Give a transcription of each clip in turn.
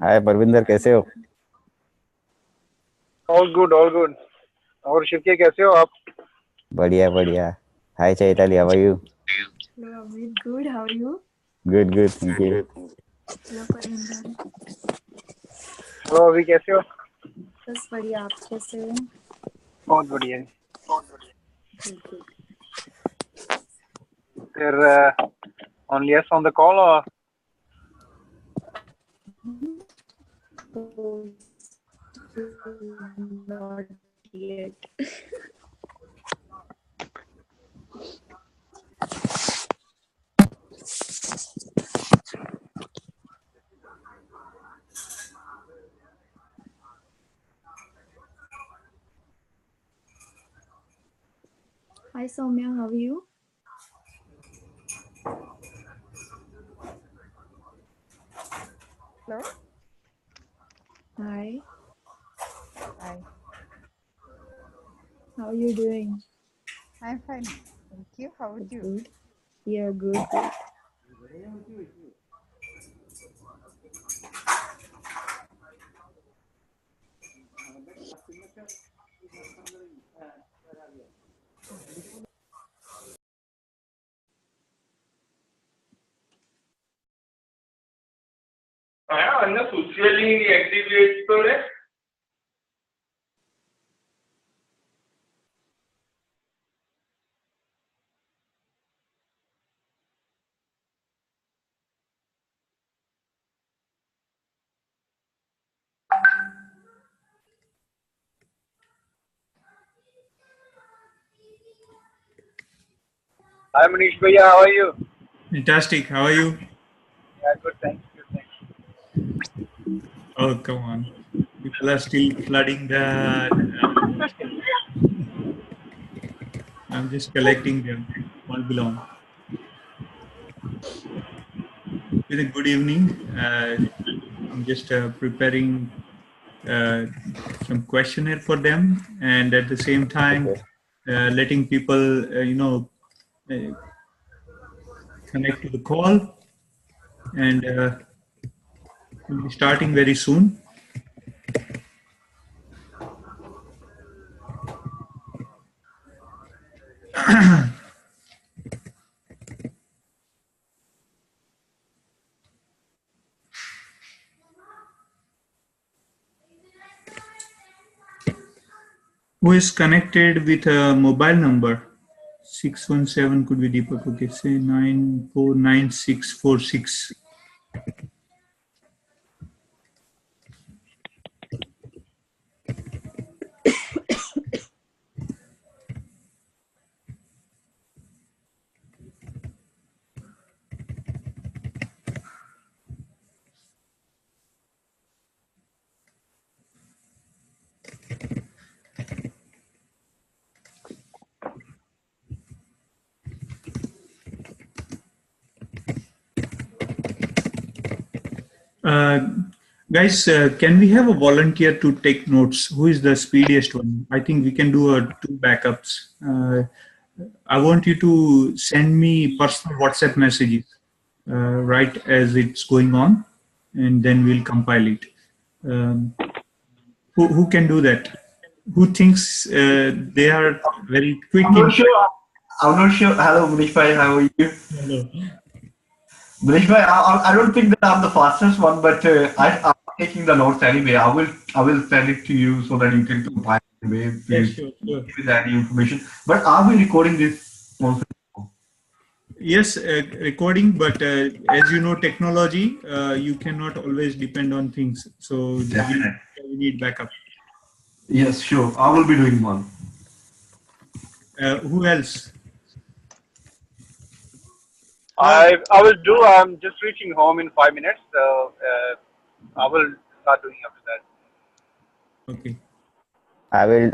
हाय परविंदर, कैसे हो? All good all good. और शिवके कैसे हो आप? बढ़िया बढ़िया। Hi Chaitali, how are you? Hello, Amit. Good. How are you? Good good, thank you. Hello, Parminder. Hello, अभी कैसे हो? बस बढ़िया, आप कैसे हो? बहुत बढ़िया है। Good, good. फिर only yes on the call और Oh, not yet. Hi, Soumya. How are you? Hello. Hi. Hi. How are you doing? I'm fine. Thank you. How about That's you? good. Yeah, good, good. socially activate Hi Manish Bhaiya, how are you? Fantastic. How are you? Yeah, good, thanks. Good, thanks. Oh, come on. People are still flooding the. I'm just collecting them. All belong. With a good evening. I'm just preparing some questionnaire for them, and at the same time, Okay. letting people, uh, connect to the call, and we'll be starting very soon. Who is connected with a mobile number? 617 could be Deepak. Okay, say 949646. Uh, guys, can we have a volunteer to take notes? Who is the speediest one? I think we can do two backups. I want you to send me personal WhatsApp messages right as it's going on, and then we'll compile it. Who can do that? Who thinks they are very quick I'm not in? sure. I'm not sure. Hello, Manish bhai. How are you? Hello. Manish bhai, I don't think that I'm the fastest one, but I'm taking the notes anyway. I will send it to you so that you can compile anyway if Yeah, you sure, sure. give me any information. But are we recording this also? Yes, recording, but as you know, technology, you cannot always depend on things. So Definitely. we need backup. Yes, sure. I will be doing one. Who else? I will do. I'm just reaching home in 5 minutes, so I will start doing after that. Okay. I will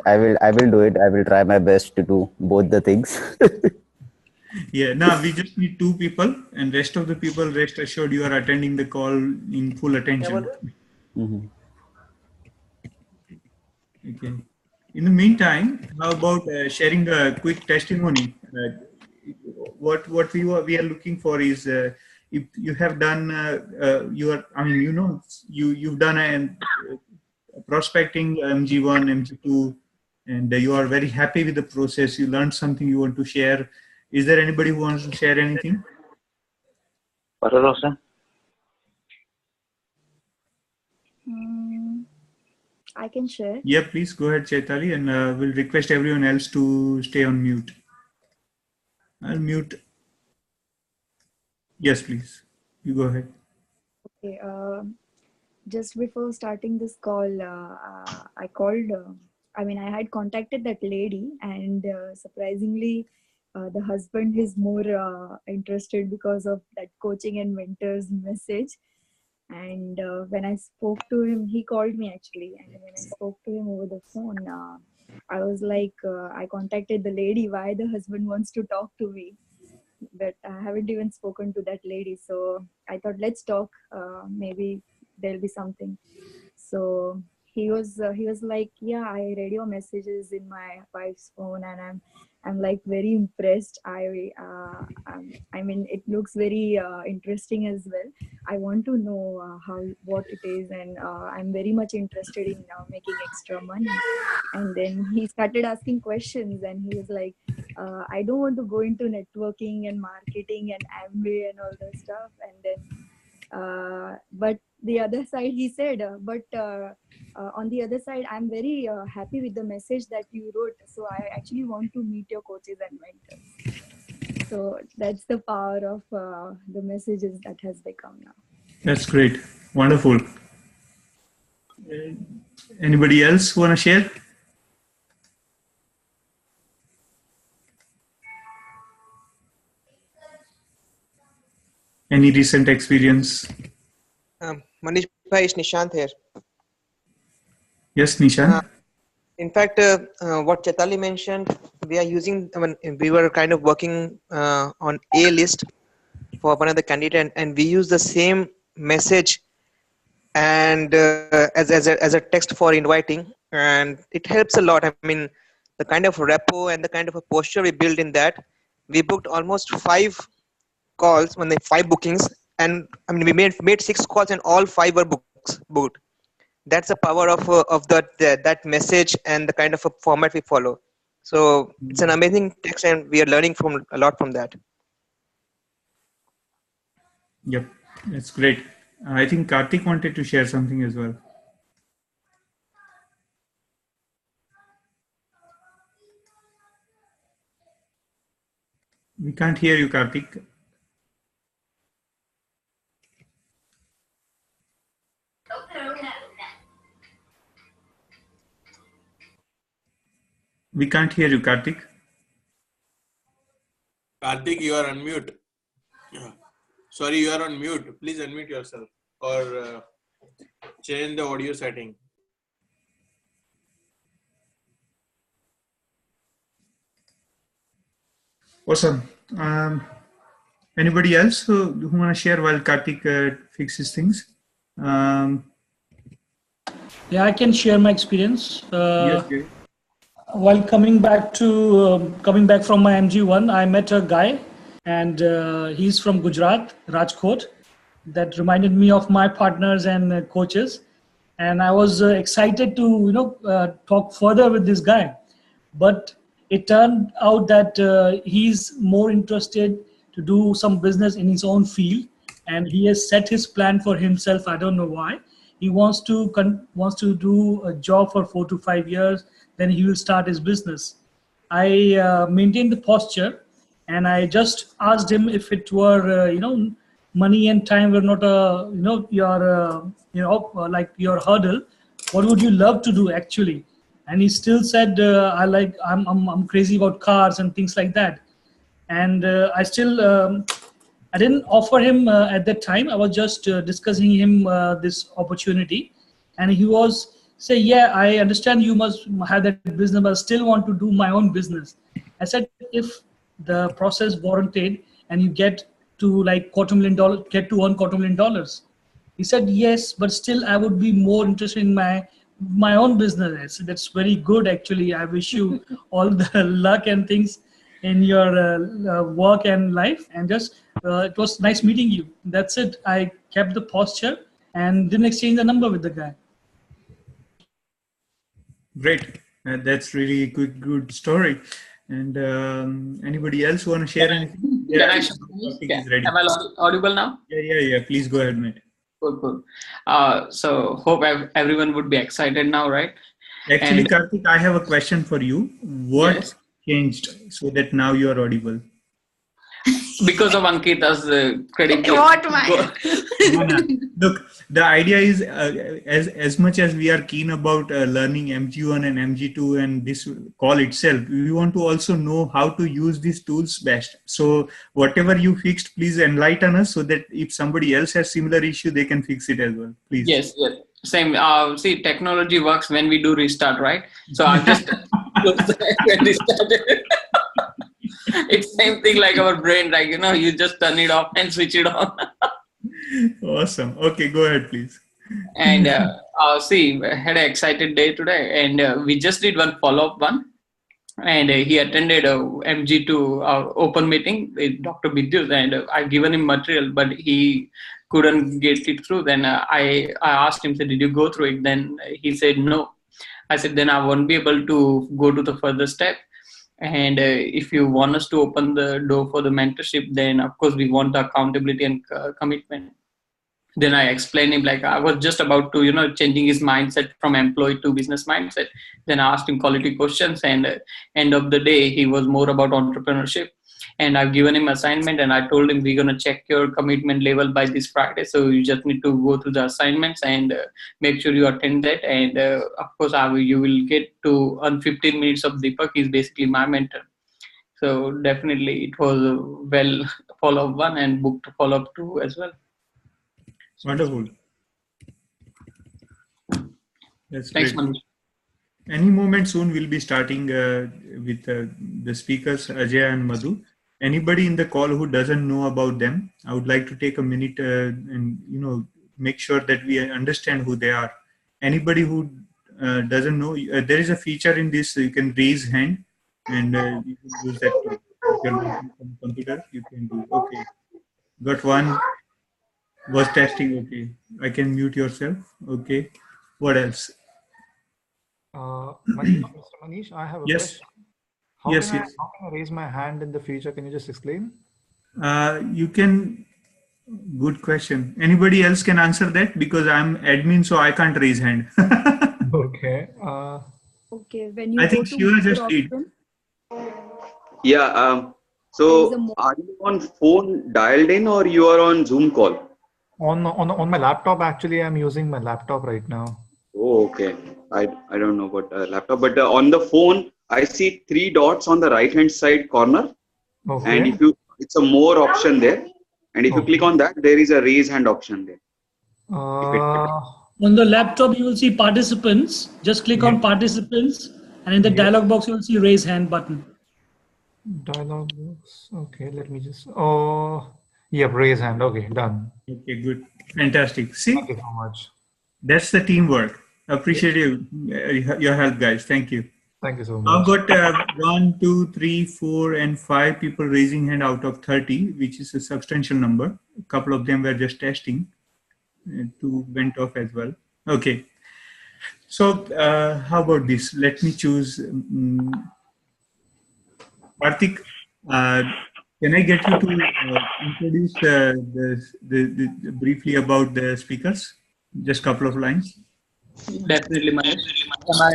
do it. I will try my best to do both the things. Yeah. Now we just need two people, and rest of the people, rest assured, you are attending the call in full attention. Mhm. Okay. In the meantime, how about sharing a quick testimony? What we are looking for is if you have done, you've done prospecting MG1, MG2, and you are very happy with the process. You learned something you want to share. Is there anybody who wants to share anything? I can share. Yeah, please go ahead, Chaitali, and we'll request everyone else to stay on mute. I'll mute. Yes, please. You go ahead. Okay. Just before starting this call, I called. I had contacted that lady, and surprisingly, the husband is more interested because of that coaching and mentors message. And when I spoke to him, he called me actually, and when I spoke to him over the phone, I was like, I contacted the lady. Why the husband wants to talk to me? But I haven't even spoken to that lady. So I thought, let's talk. Maybe there'll be something. So he was like, yeah, I read your messages in my wife's phone, and I'm like very impressed. I mean, it looks very interesting as well. I want to know what it is, and I'm very much interested in making extra money. And then he started asking questions, and he was like, I don't want to go into networking and marketing and Amway and all that stuff. And then, but the other side, he said, on the other side, I'm very happy with the message that you wrote. So I actually want to meet your coaches and mentors. So that's the power of the messages that has become now. That's great. Wonderful. Anybody else want to share? Any recent experience? Manish Bhai, is Nishant here. Yes, Nishan. In fact, what Chetali mentioned, we are using, we were kind of working on a list for one of the candidate, and we use the same message and as a text for inviting, and it helps a lot. I mean, the kind of rapport and the kind of a posture we built in that, we booked almost 5 calls, 5 bookings, and I mean we made 6 calls and all 5 were booked. That's the power of that message and the kind of a format we follow. So it's an amazing text, and we are learning from a lot from that. Yep, that's great. I think Karthik wanted to share something as well. We can't hear you, Karthik. We can't hear you, Karthik. Karthik, you are on mute. Sorry, you are on mute. Please unmute yourself or change the audio setting. Awesome. Anybody else who want to share while Karthik fixes things? Yeah, I can share my experience. Yes, okay. While coming back from my MG1, I met a guy, and he's from Gujarat, Rajkot. That reminded me of my partners and coaches, and I was excited to talk further with this guy. But it turned out that he's more interested to do some business in his own field, and he has set his plan for himself. I don't know why. He wants to do a job for 4 to 5 years, then he will start his business. I maintained the posture, and I just asked him if it were money and time were not your hurdle, what would you love to do actually? And he still said, I'm crazy about cars and things like that. And I didn't offer him at that time. I was just discussing him this opportunity, and he was say, yeah, I understand you must have that business, but I still want to do my own business. I said, if the process warranted and you get to like $250,000, get to $1 million. He said, yes, but still I would be more interested in my own business. I said, that's very good actually. I wish you all the luck and things. in your work and life. And just it was nice meeting you. That's it. I kept the posture and didn't exchange the number with the guy. Great. That's really good story. And anybody else want to share anything? Can I Yeah, share? topic Yeah. is ready. Am I audible now? Yeah. Please go ahead, mate. Cool. So hope everyone would be excited now, right? Actually, And Karthik, I have a question for you. What yes, changed so that now you are audible? because of Ankita's credit. What my? No. Look, the idea is as much as we are keen about learning MG1 and MG2 and this call itself, we want to also know how to use these tools best. So whatever you fixed, please enlighten us so that if somebody else has similar issue, they can fix it as well. Please. Yes. Same. See, technology works when we do restart, right? So I just when we started. It's same thing like our brain, like you just turn it off and switch it on. Awesome. Okay, go ahead, please. And see, I had an excited day today, and we just did one follow-up one. And he attended a MG2 open meeting with Dr. Bidyut, and I've given him material, but he couldn't get it through. Then I asked him, said, did you go through it? Then he said no. I said, then I won't be able to go to the further step. And if you want us to open the door for the mentorship, then of course we want the accountability and commitment. Then I explained him, like I was just about to, changing his mindset from employee to business mindset. Then I asked him quality questions, and end of the day, he was more about entrepreneurship. And I've given him assignment, and I told him we're gonna check your commitment level by this Friday. So you just need to go through the assignments and make sure you attend that. And of course, you will get to on 15 minutes of Deepak. He's basically my mentor. So definitely, it was a well follow-up one and booked follow-up two as well. Wonderful. That's Thanks, great. Manish. Any moment soon we'll be starting with the speakers Ajeya and Madhu. Anybody in the call who doesn't know about them, I would like to take a minute and make sure that we understand who they are. Anybody who doesn't know, there is a feature in this, you can raise hand and you can use that too. If you're not on the computer, you can do. Okay, got one. Was testing. Okay, I can mute yourself. Okay, what else? Mr. Manish, I have a Yes. question. Yes. How can I raise my hand in the future? Can you just explain? You can. Good question. Anybody else can answer that because I'm admin, so I can't raise hand. Okay. Okay, when you I go think to Shiva more just did. option, Yeah. there is a So more. are you on phone dialed in or you are on Zoom call? On my laptop, actually, I'm using my laptop right now. Oh, okay. I don't know about laptop, but on the phone, I see 3 dots on the right hand side corner. Okay. And it's a more option there. And if you click on that, there is a raise hand option there. On the laptop, you will see participants. Just click on participants, and in the dialog box, you will see raise hand button. Dialog box. Okay, let me just. Yep, raise hand. Okay, done. Okay, good. Fantastic. See? Thank you so much. That's the teamwork. Appreciate your help, guys. Thank you. Thank you so much. I've got 1, 2, 3, 4, and 5 people raising hand out of 30, which is a substantial number. A couple of them were just testing. 2 went off as well. Okay. So how about this? Let me choose. Karthik, can I get you to introduce briefly about the speakers? Just a couple of lines. Definitely, Manish. Am I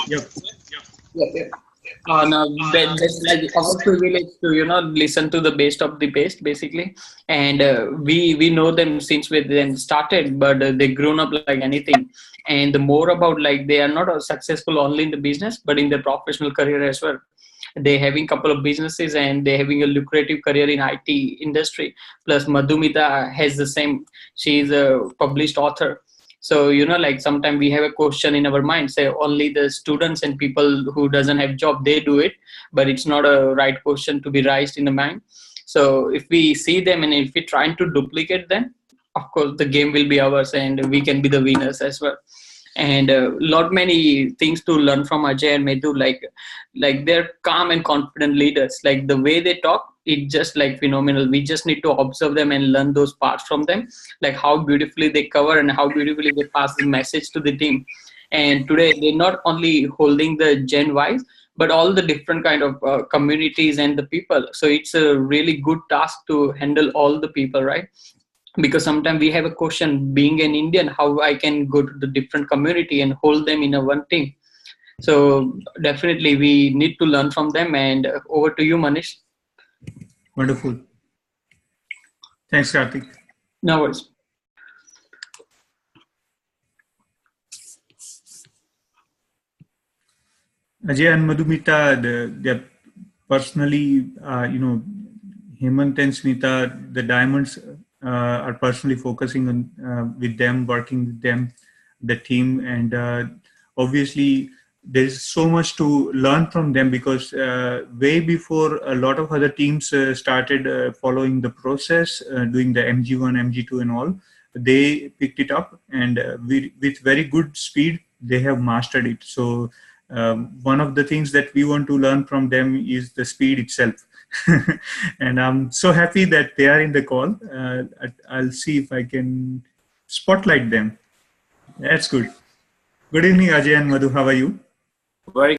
Yep. Yep. No, that's like our privilege to listen to the best of the best, basically. And we know them since we then started, but they grown up like anything. And the more about like they are not successful only in the business, but in their professional career as well. They having a couple of businesses and they having a lucrative career in IT industry. Plus Madhumita has the same. She is a published author. So, like sometimes we have a question in our mind, say only the students and people who doesn't have job, they do it, but it's not a right question to be raised in the mind. So if we see them and if we're trying to duplicate them, of course, the game will be ours and we can be the winners as well. and lot many things to learn from Ajay and Madhu. Like they're calm and confident leaders. Like the way they talk, it's just like phenomenal. We just need to observe them and learn those parts from them, like how beautifully they cover and how beautifully they pass the message to the team. And today they're not only holding the Gen Ys, but all the different kind of communities and the people. So it's a really good task to handle all the people, right? Because sometimes we have a question, being an Indian, how I can go to the different community and hold them in a one team. So definitely we need to learn from them. And over to you, Manish. Wonderful. Thanks, Karthik. No worries. Ajay and Madhumita, they're personally, Hemant and Smita, the diamonds are personally focusing on with them, working with them, the team, and obviously there's so much to learn from them because way before a lot of other teams started following the process, doing the MG1, MG2 and all, they picked it up and with very good speed, they have mastered it. So one of the things that we want to learn from them is the speed itself. And I'm so happy that they are in the call. I'll see if I can spotlight them. That's good. Good evening, Ajay and Madhu. How are you? Very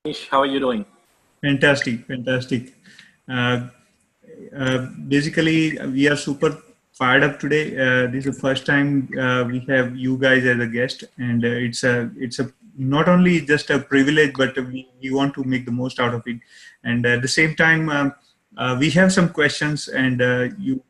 good. How are you doing? Fantastic, fantastic. Basically, we are super fired up today. This is the first time we have you guys as a guest, and it's a not only just a privilege, but we want to make the most out of it. And at the same time, we have some questions, and you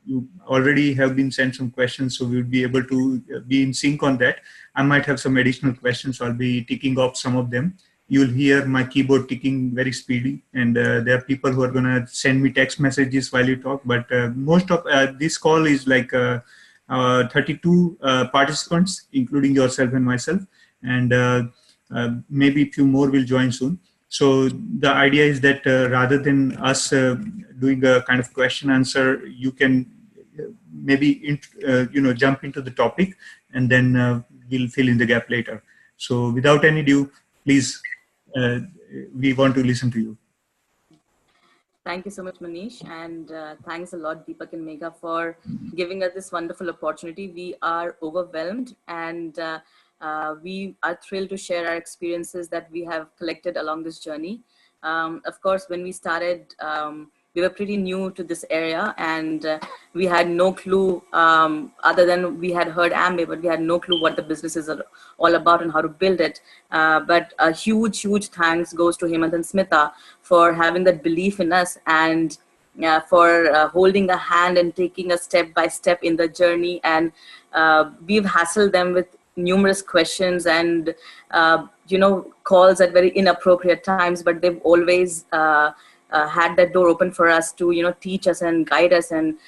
already have been sent some questions, so we'll be able to be in sync on that. I might have some additional questions, so I'll be ticking off some of them. You'll hear my keyboard ticking very speedy, and there are people who are going to send me text messages while you talk, but most of this call is like 32 participants, including yourself and myself, and maybe a few more will join soon. So the idea is that rather than us doing a kind of question answer, you can maybe jump into the topic, and then we'll fill in the gap later. So without any ado, please, we want to listen to you. Thank you so much, Manish, and thanks a lot, Deepak and Megha, for giving us this wonderful opportunity. We are overwhelmed, and we are thrilled to share our experiences that we have collected along this journey. Of course, when we started, we were pretty new to this area, and we had no clue, other than we had heard Amway, but we had no clue what the business is all about and how to build it. But a huge thanks goes to Hemant and Smita for having that belief in us, and for holding a hand and taking us step by step in the journey. And we've hassled them with numerous questions and calls at very inappropriate times, but they've always had that door open for us to teach us and guide us and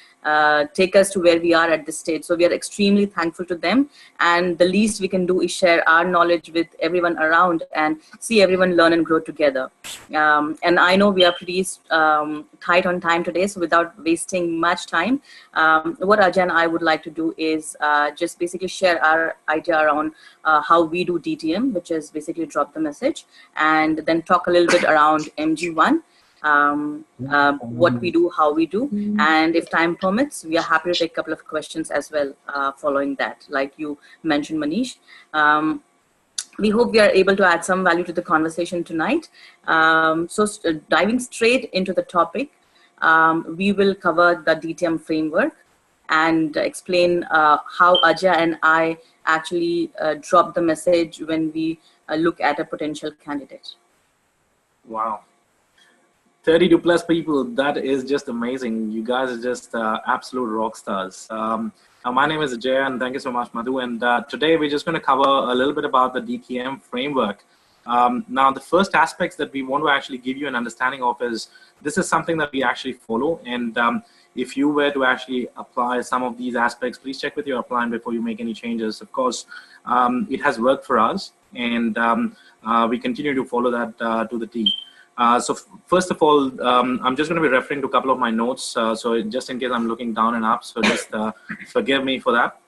take us to where we are at this stage. So we are extremely thankful to them, and the least we can do is share our knowledge with everyone around and see everyone learn and grow together. And I know we are pretty tight on time today, so without wasting much time, what Ajay and I would like to do is just basically share our idea around how we do DTM, which is basically drop the message, and then talk a little bit around MG1, what we do, how we do, and if time permits, we are happy to take a couple of questions as well following that, like you mentioned, Manish. We hope we are able to add some value to the conversation tonight. So diving straight into the topic, we will cover the DTM framework and explain how Ajeya and I actually drop the message when we look at a potential candidate. Wow. 32 plus people, that is just amazing. You guys are just absolute rock stars. My name is Ajeya, and thank you so much, Madhu. And today we're just going to cover a little bit about the DTM framework. Now, the first aspects that we want to actually give you an understanding of is this is something that we actually follow. And if you were to actually apply some of these aspects, please check with your upline before you make any changes. Of course, it has worked for us, and we continue to follow that to the T. So first of all, I'm just going to be referring to a couple of my notes. So just in case I'm looking down and up, so just forgive me for that.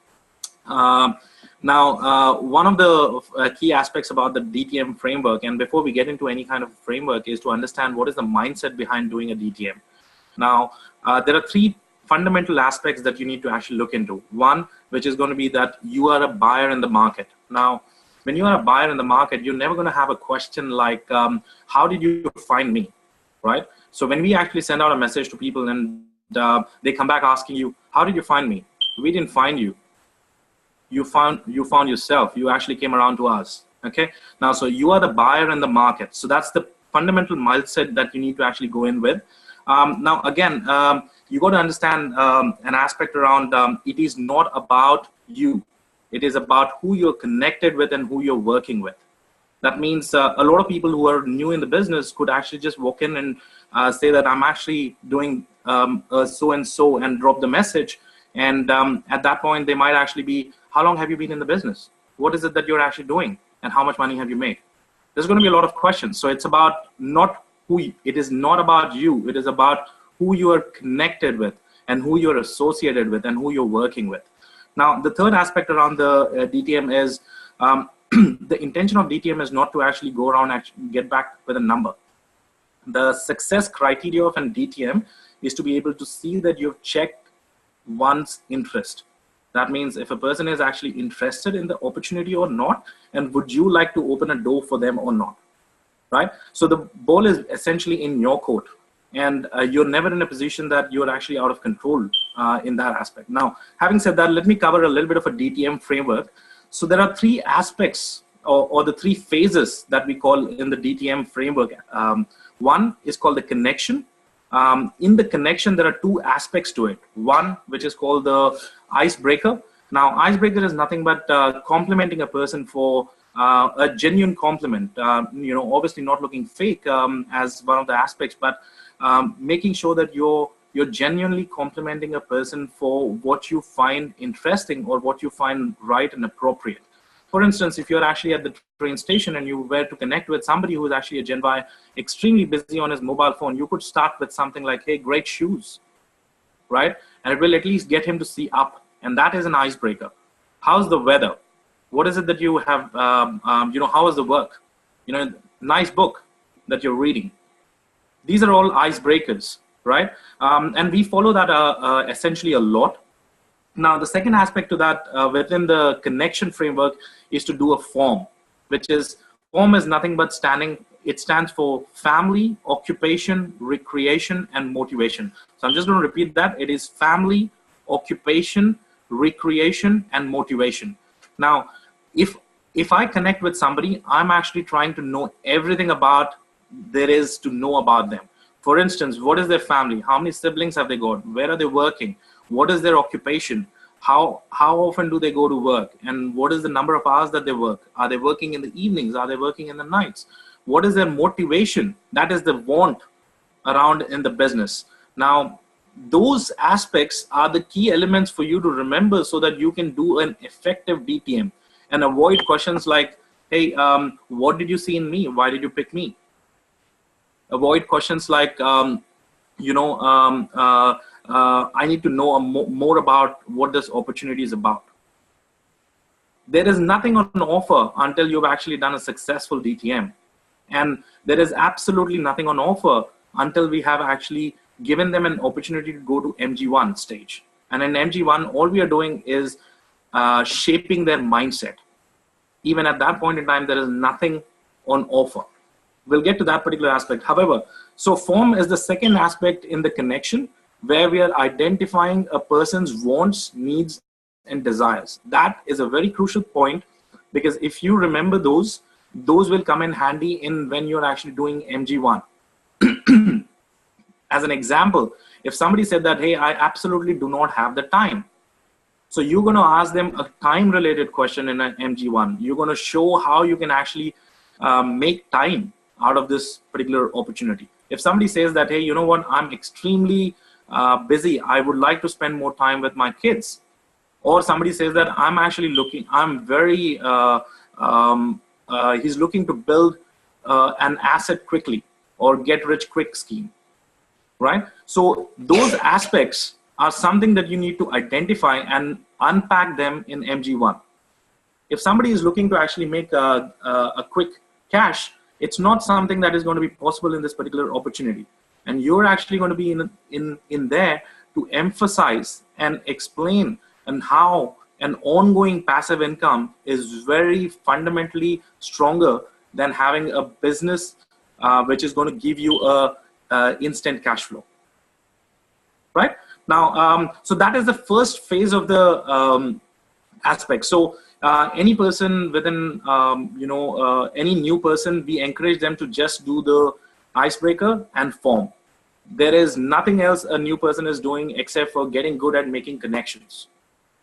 Now, one of the key aspects about the DTM framework, and before we get into any kind of framework, is to understand what is the mindset behind doing a DTM. Now, there are three fundamental aspects that you need to actually look into. One, which is going to be that you are a buyer in the market. Now, when you are a buyer in the market, you're never going to have a question like, how did you find me, right? So when we actually send out a message to people and they come back asking you, how did you find me? We didn't find you. You found yourself. You actually came around to us. Okay. Now, so you are the buyer in the market. So that's the fundamental mindset that you need to actually go in with. Now, again, you got to understand an aspect around it is not about you. It is about who you're connected with and who you're working with. That means a lot of people who are new in the business could actually just walk in and say that I'm actually doing so-and-so and drop the message. And at that point, they might actually be, how long have you been in the business? What is it that you're actually doing? And how much money have you made? There's going to be a lot of questions. So it's about it is not about you. It is about who you are connected with and who you're associated with and who you're working with. Now, the third aspect around the DTM is the intention of DTM is not to actually go around and get back with a number. The success criteria of an DTM is to be able to see that you've checked one's interest. That means if a person is actually interested in the opportunity or not, and would you like to open a door for them or not, right? So the ball is essentially in your court, and you're never in a position that you're actually out of control in that aspect. Now, having said that, let me cover a little bit of a DTM framework. So there are three aspects or the three phases that we call in the DTM framework. One is called the connection. In the connection, there are two aspects to it. One, which is called the icebreaker. Now, icebreaker is nothing but complimenting a person for a genuine compliment. Obviously not looking fake as one of the aspects, but making sure that you're genuinely complimenting a person for what you find interesting or what you find right and appropriate. For instance, if you're actually at the train station and you were to connect with somebody who is actually a Gen Y, extremely busy on his mobile phone, you could start with something like, hey, great shoes, right? And it will at least get him to see up. And that is an icebreaker. How's the weather? What is it that you have, how is the work? Nice book that you're reading. These are all icebreakers, right? And we follow that essentially a lot. Now, the second aspect to that within the connection framework is to do a form, which is, form is nothing but it stands for family, occupation, recreation, and motivation. So I'm just going to repeat that. It is family, occupation, recreation, and motivation. Now, if I connect with somebody, I'm actually trying to know everything about there is to know about them. For instance, what is their family? How many siblings have they got? Where are they working? What is their occupation? How often do they go to work? And what is the number of hours that they work? Are they working in the evenings? Are they working in the nights? What is their motivation? That is the want around in the business. Now, those aspects are the key elements for you to remember so that you can do an effective DTM and avoid questions like, hey, what did you see in me? Why did you pick me? Avoid questions like, I need to know more about what this opportunity is about. There is nothing on offer until you've actually done a successful DTM. And there is absolutely nothing on offer until we have actually given them an opportunity to go to MG1 stage. And in MG1, all we are doing is shaping their mindset. Even at that point in time, there is nothing on offer. We'll get to that particular aspect. However, so form is the second aspect in the connection where we are identifying a person's wants, needs, and desires. That is a very crucial point because if you remember those will come in handy in when you're actually doing MG1. As an example, if somebody said that, hey, I absolutely do not have the time. So you're going to ask them a time-related question in an MG1. You're going to show how you can actually make time out of this particular opportunity. If somebody says that, hey, you know what, I'm extremely busy, I would like to spend more time with my kids. Or somebody says that I'm actually he's looking to build an asset quickly or get rich quick scheme, right? So those aspects are something that you need to identify and unpack them in MG1. If somebody is looking to actually make a quick cash, it's not something that is going to be possible in this particular opportunity. And you're actually going to be in there to emphasize and explain and how an ongoing passive income is very fundamentally stronger than having a business which is going to give you a instant cash flow. Right now, so that is the first phase of the aspect. So any person within, any new person, we encourage them to just do the icebreaker and form. There is nothing else a new person is doing except for getting good at making connections.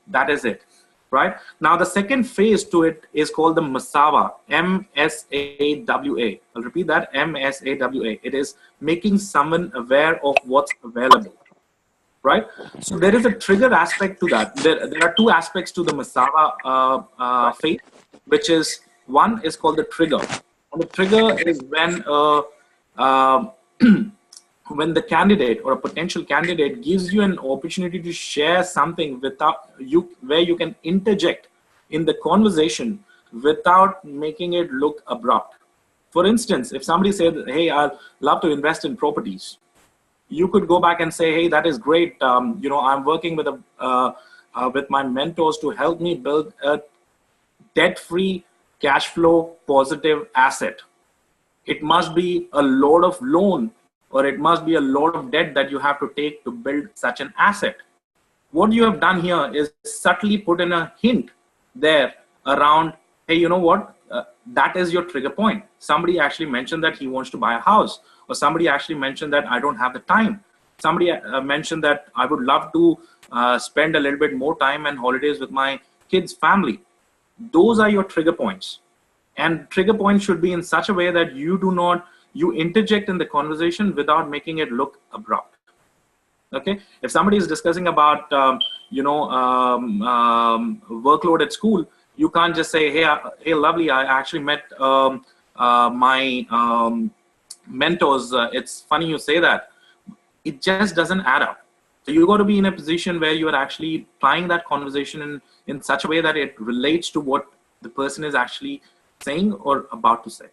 That is it, right? Now, the second phase to it is called the MSAWA, M-S-A-W-A. I'll repeat that, M-S-A-W-A. It is making someone aware of what's available, right? So there is a trigger aspect to that. There are two aspects to the MSAWA phase, which is, one is called the trigger. And the trigger is when when the candidate or a potential candidate gives you an opportunity to share something without you, where you can interject in the conversation without making it look abrupt. For instance, if somebody said, hey, I'd love to invest in properties, you could go back and say, hey, that is great. I'm working with with my mentors to help me build a debt-free, cash flow positive asset. It must be a load of loan, or it must be a load of debt that you have to take to build such an asset. What you have done here is subtly put in a hint there around, hey, you know what? That is your trigger point. Somebody actually mentioned that he wants to buy a house, or somebody actually mentioned that I don't have the time. Somebody mentioned that I would love to spend a little bit more time and holidays with my kids' family. Those are your trigger points. And trigger points should be in such a way that you interject in the conversation without making it look abrupt. Okay, if somebody is discussing about workload at school, you can't just say, hey, lovely, I actually met my mentors. It's funny you say that. It just doesn't add up. So you got to be in a position where you are actually applying that conversation in such a way that it relates to what the person is actually saying or about to say.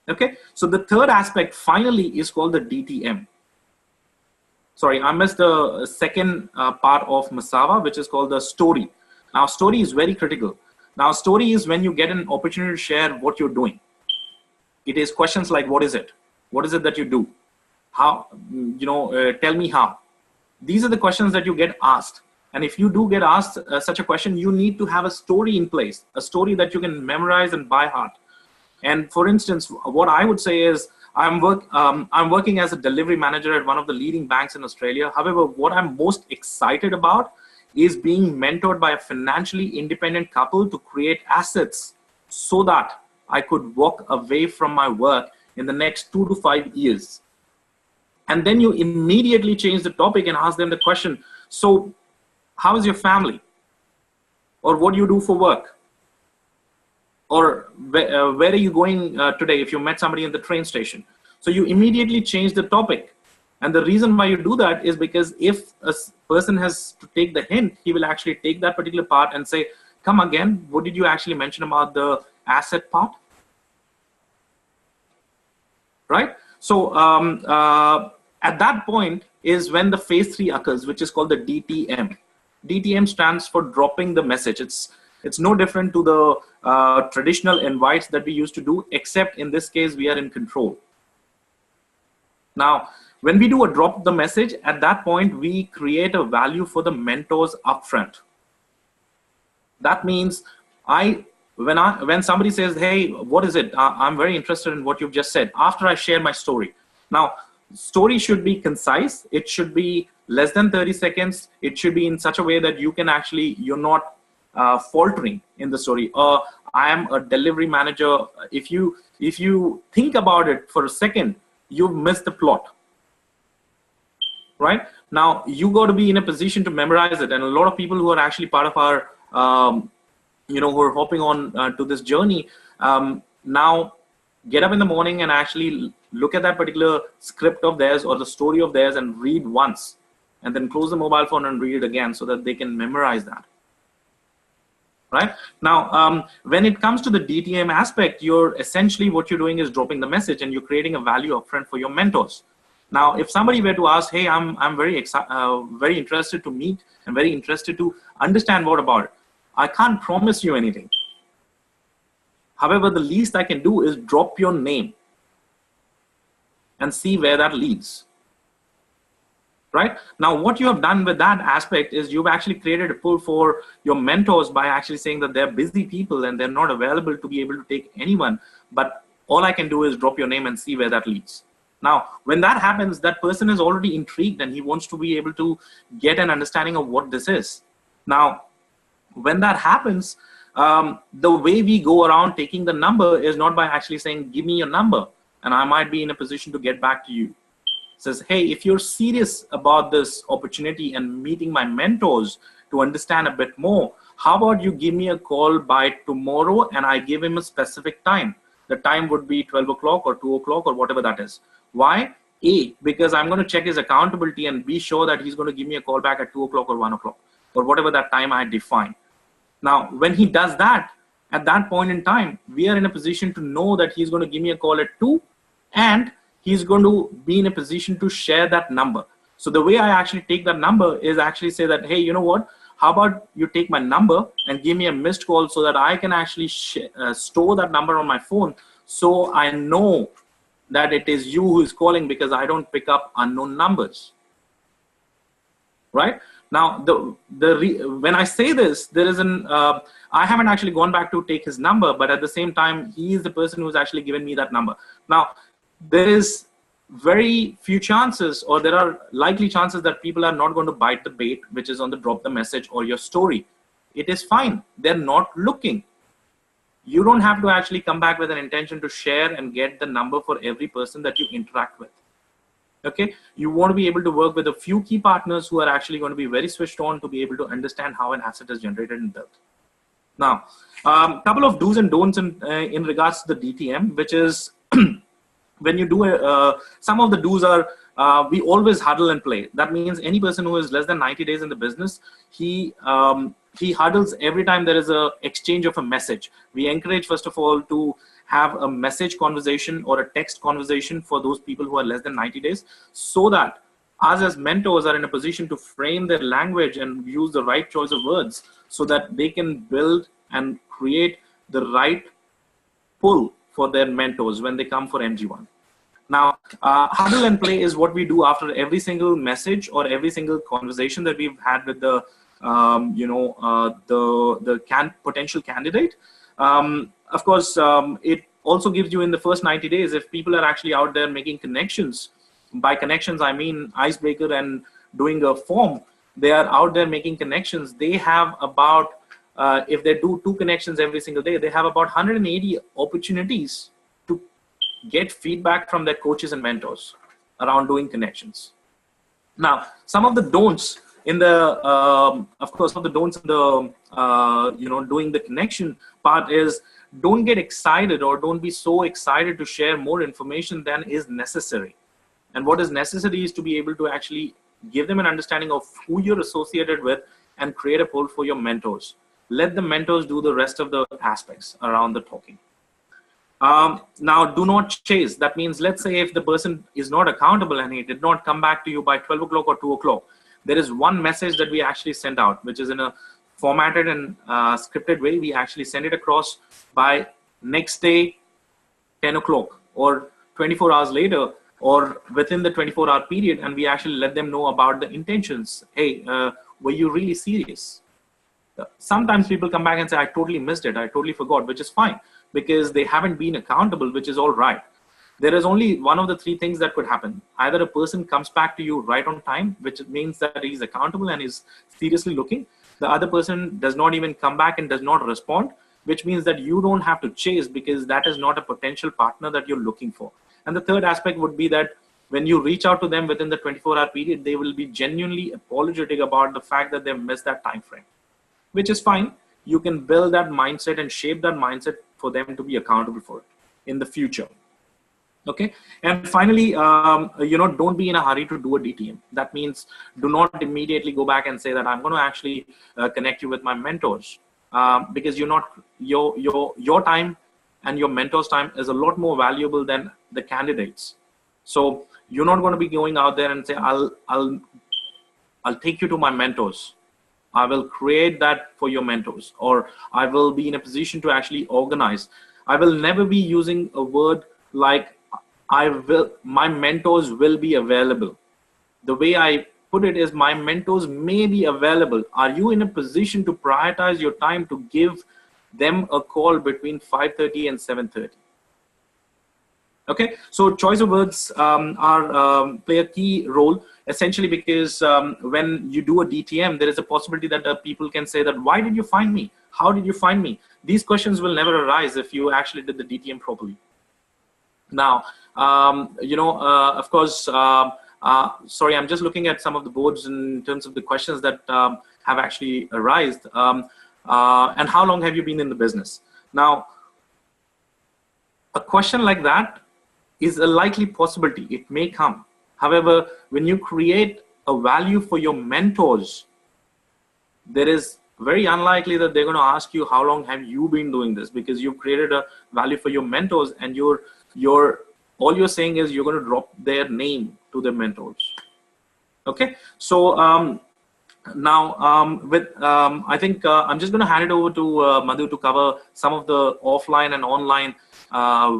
Okay, so the third aspect finally is called the DTM. Sorry, I missed the second part of MSAWA, which is called the story. Now, story is very critical. Now, story is when you get an opportunity to share what you're doing. It is questions like, what is it? What is it that you do? How, tell me how. These are the questions that you get asked. And if you do get asked such a question, you need to have a story in place, a story that you can memorize and by heart. And for instance, what I would say is I'm working as a delivery manager at one of the leading banks in Australia. However, what I'm most excited about is being mentored by a financially independent couple to create assets so that I could walk away from my work in the next 2 to 5 years. And then you immediately change the topic and ask them the question, so how is your family? Or what do you do for work? Or where are you going today if you met somebody in the train station? So you immediately change the topic. And the reason why you do that is because if a person has to take the hint, he will actually take that particular part and say, come again, what did you actually mention about the asset part? Right? So at that point is when the phase 3 occurs, which is called the DTM. DTM stands for dropping the message. It's no different to the traditional invites that we used to do, except in this case, we are in control. Now, when we do a drop the message, at that point, we create a value for the mentors upfront. That means when somebody says, hey, what is it? I'm very interested in what you've just said. After I share my story. Now, story should be concise. It should be less than 30 seconds. It should be in such a way that you can actually, you're not faltering in the story. I am a delivery manager. If you think about it for a second, you've missed the plot. Right? Now, you got to be in a position to memorize it. And a lot of people who are actually part of our, who are hopping on to this journey, now get up in the morning and actually look at that particular script of theirs or the story of theirs and read once. And then close the mobile phone and read it again so that they can memorize that. right? Now, when it comes to the DTM aspect, you're essentially what you're doing is dropping the message and you're creating a value upfront for your mentors. Now, if somebody were to ask, hey, I'm very interested to meet and very interested to understand more about it, I can't promise you anything. However, the least I can do is drop your name and see where that leads. Right? Now, what you have done with that aspect is you've actually created a pull for your mentors by actually saying that they're busy people and they're not available to be able to take anyone. But all I can do is drop your name and see where that leads. Now, when that happens, that person is already intrigued and he wants to be able to get an understanding of what this is. Now, when that happens, the way we go around taking the number is not by actually saying, give me your number and I might be in a position to get back to you. Says, hey, if you're serious about this opportunity and meeting my mentors to understand a bit more, how about you give me a call by tomorrow and I give him a specific time. The time would be 12 o'clock or 2 o'clock or whatever that is. Why? A, because I'm going to check his accountability and be sure that he's going to give me a call back at 2 o'clock or 1 o'clock or whatever that time I define. Now, when he does that, at that point in time, we are in a position to know that he's going to give me a call at 2 and he's going to be in a position to share that number. So the way I actually take that number is actually say that, hey, you know what? How about you take my number and give me a missed call so that I can actually store that number on my phone so I know that it is you who is calling because I don't pick up unknown numbers. Right? Now, when I say this, there is I haven't actually gone back to take his number, but at the same time, he is the person who's actually given me that number. Now, there is very few chances, or there are likely chances that people are not going to bite the bait, which is on the drop the message or your story. It is fine. They're not looking. You don't have to actually come back with an intention to share and get the number for every person that you interact with. Okay, you want to be able to work with a few key partners who are actually going to be very switched on to be able to understand how an asset is generated and built. Now, a couple of do's and don'ts in regards to the DTM, which is when you do some of the do's are we always huddle and play. That means any person who is less than 90 days in the business, he huddles every time there is a exchange of a message. We encourage, first of all, to have a message conversation or a text conversation for those people who are less than 90 days, so that us as mentors are in a position to frame their language and use the right choice of words so that they can build and create the right pull for their mentors when they come for MG1. Now, huddle and play is what we do after every single message or every single conversation that we've had with the potential candidate. Of course, it also gives you in the first 90 days, if people are actually out there making connections. By connections, I mean icebreaker and doing a form. They are out there making connections. They have about, if they do 2 connections every single day, they have about 180 opportunities to get feedback from their coaches and mentors around doing connections. Now, some of the don'ts in the, of course, some of the don'ts in the, doing the connection part is, don't get excited or don't be so excited to share more information than is necessary. And what is necessary is to be able to actually give them an understanding of who you're associated with and create a pull for your mentors. Let the mentors do the rest of the aspects around the talking. Now, do not chase. That means, let's say if the person is not accountable and he did not come back to you by 12 o'clock or 2 o'clock, there is one message that we actually send out, which is in a formatted and scripted way. We actually send it across by next day, 10 o'clock or 24 hours later, or within the 24-hour period, and we actually let them know about the intentions. Hey, were you really serious? Sometimes people come back and say, I totally missed it. I totally forgot, which is fine because they haven't been accountable, which is all right. There is only one of the 3 things that could happen. Either a person comes back to you right on time, which means that he's accountable and is seriously looking. The other person does not even come back and does not respond, which means that you don't have to chase because that is not a potential partner that you're looking for. And the third aspect would be that when you reach out to them within the 24-hour period, they will be genuinely apologetic about the fact that they've missed that time frame, which is fine. You can build that mindset and shape that mindset for them to be accountable for it in the future. Okay. And finally, don't be in a hurry to do a DTM. That means do not immediately go back and say that I'm going to actually connect you with my mentors. because your time and your mentor's time is a lot more valuable than the candidates. So you're not going to be going out there and say, I'll take you to my mentors. I will create that for your mentors, or I will be in a position to actually organize. I will never be using a word like my mentors will be available. The way I put it is, my mentors may be available. Are you in a position to prioritize your time to give them a call between 5:30 and 7:30? Okay, so choice of words play a key role, essentially because when you do a DTM, there is a possibility that people can say that, why did you find me? How did you find me? These questions will never arise if you actually did the DTM properly. Now, of course, sorry, I'm just looking at some of the boards in terms of the questions that have actually arisen. And how long have you been in the business? Now, a question like that is a likely possibility. It may come. However, when you create a value for your mentors, there is very unlikely that they're going to ask you, how long have you been doing this? Because you've created a value for your mentors, and all you're saying is you're going to drop their name to their mentors. Okay, so now I think I'm just going to hand it over to Madhu to cover some of the offline and online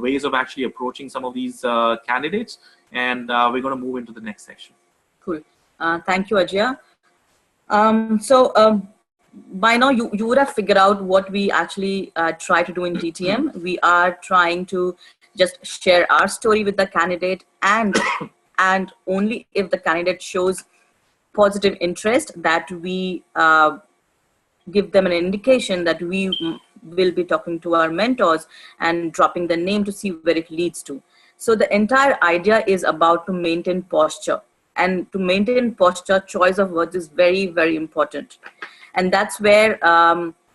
ways of actually approaching some of these candidates, and we're going to move into the next section. Cool. Thank you, Ajeya. By now you would have figured out what we actually try to do in DTM. We are trying to just share our story with the candidate, and only if the candidate shows positive interest that we give them an indication that we will be talking to our mentors and dropping the name to see where it leads to. So the entire idea is about to maintain posture, and to maintain posture, choice of words is very, very important. And that's where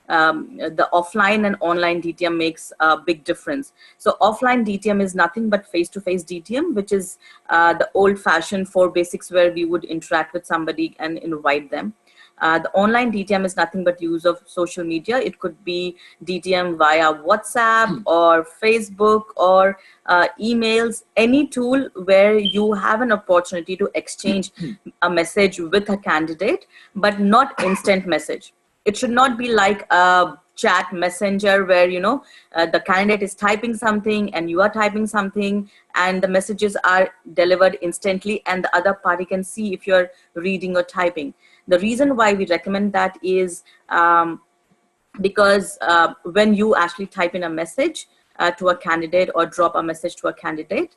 the offline and online DTM makes a big difference. So offline DTM is nothing but face-to-face DTM, which is the old-fashioned 4 basics where we would interact with somebody and invite them. The online DTM is nothing but use of social media. It could be DTM via WhatsApp or Facebook or emails, any tool where you have an opportunity to exchange a message with a candidate, but not instant message. It should not be like a chat messenger where, the candidate is typing something and you are typing something and the messages are delivered instantly and the other party can see if you're reading or typing. The reason why we recommend that is because when you actually type in a message to a candidate or drop a message to a candidate,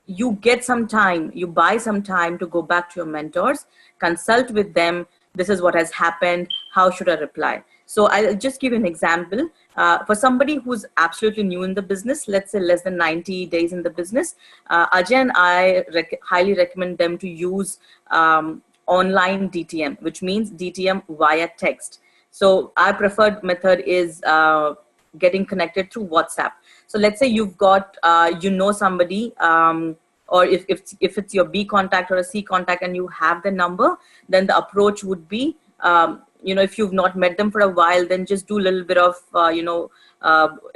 you get some time, you buy some time to go back to your mentors, consult with them. This is what has happened. How should I reply? So I'll just give you an example. For somebody who's absolutely new in the business, let's say less than 90 days in the business, Ajeya and I highly recommend them to use online DTM, which means DTM via text. So our preferred method is getting connected through WhatsApp. So let's say you've got, somebody, or if it's your B contact or a C contact and you have the number, then the approach would be, if you've not met them for a while, then just do a little bit of,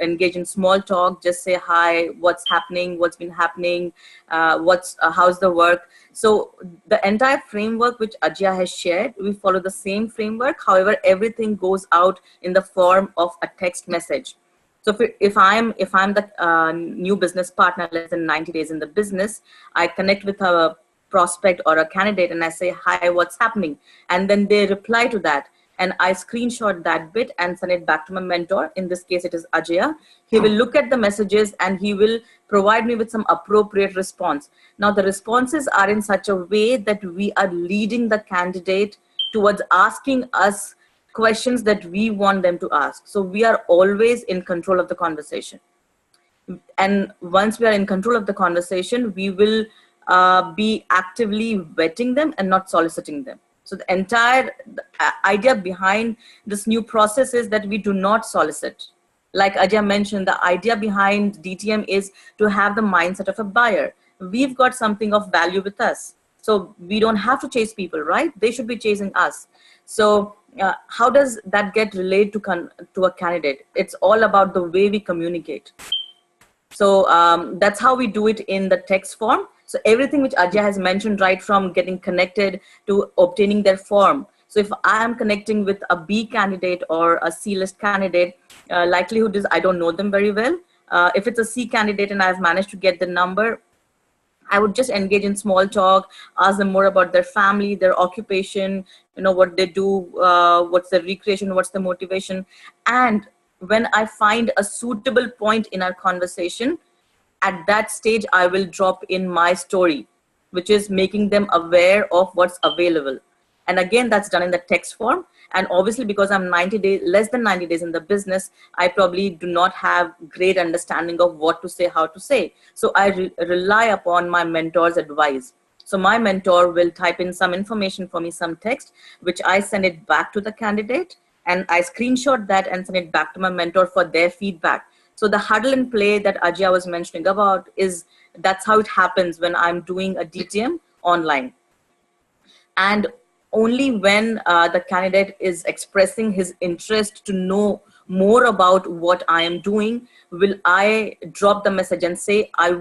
engage in small talk, just say, hi, what's happening, what's been happening, how's the work. So the entire framework which Ajeya has shared, we follow the same framework. However, everything goes out in the form of a text message. So if I'm the new business partner, less than 90 days in the business, I connect with a prospect or a candidate and I say, hi, what's happening? And then they reply to that. And I screenshot that bit and send it back to my mentor. In this case, it is Ajeya. He will look at the messages and he will provide me with some appropriate response. Now, the responses are in such a way that we are leading the candidate towards asking us questions that we want them to ask. So we are always in control of the conversation. And once we are in control of the conversation, we will be actively vetting them and not soliciting them. So the entire idea behind this new process is that we do not solicit. Like Ajeya mentioned, the idea behind DTM is to have the mindset of a buyer. We've got something of value with us. So we don't have to chase people, right? They should be chasing us. So how does that get relayed to a candidate? It's all about the way we communicate. So that's how we do it in the text form. So everything which Ajeya has mentioned, right from getting connected to obtaining their form. So if I am connecting with a B candidate or a C list candidate, likelihood is I don't know them very well. If it's a C candidate and I've managed to get the number, I would just engage in small talk, ask them more about their family, their occupation, what they do, what's their recreation, what's the motivation. And when I find a suitable point in our conversation, at that stage, I will drop in my story, which is making them aware of what's available. And again, that's done in the text form. And obviously, because I'm less than 90 days in the business, I probably do not have great understanding of what to say, how to say. So I rely upon my mentor's advice. So my mentor will type in some information for me, some text, which I send it back to the candidate. And I screenshot that and send it back to my mentor for their feedback. So the huddle and play that Ajeya was mentioning about that's how it happens when I'm doing a DTM online. And only when the candidate is expressing his interest to know more about what I am doing, will I drop the message and say, I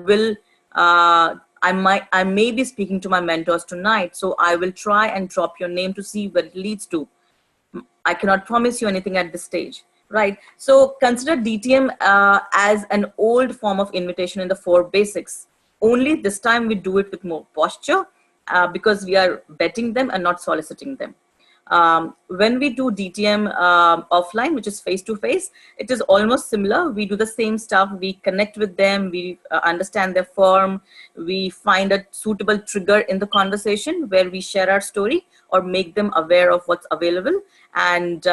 may be speaking to my mentors tonight, so I will try and drop your name to see where it leads to. I cannot promise you anything at this stage, right? So consider DTM as an old form of invitation in the 4 basics. Only this time we do it with more posture because we are betting them and not soliciting them. When we do DTM offline, which is face-to-face, it is almost similar. We do the same stuff. We connect with them. We understand their form. We find a suitable trigger in the conversation where we share our story or make them aware of what's available. And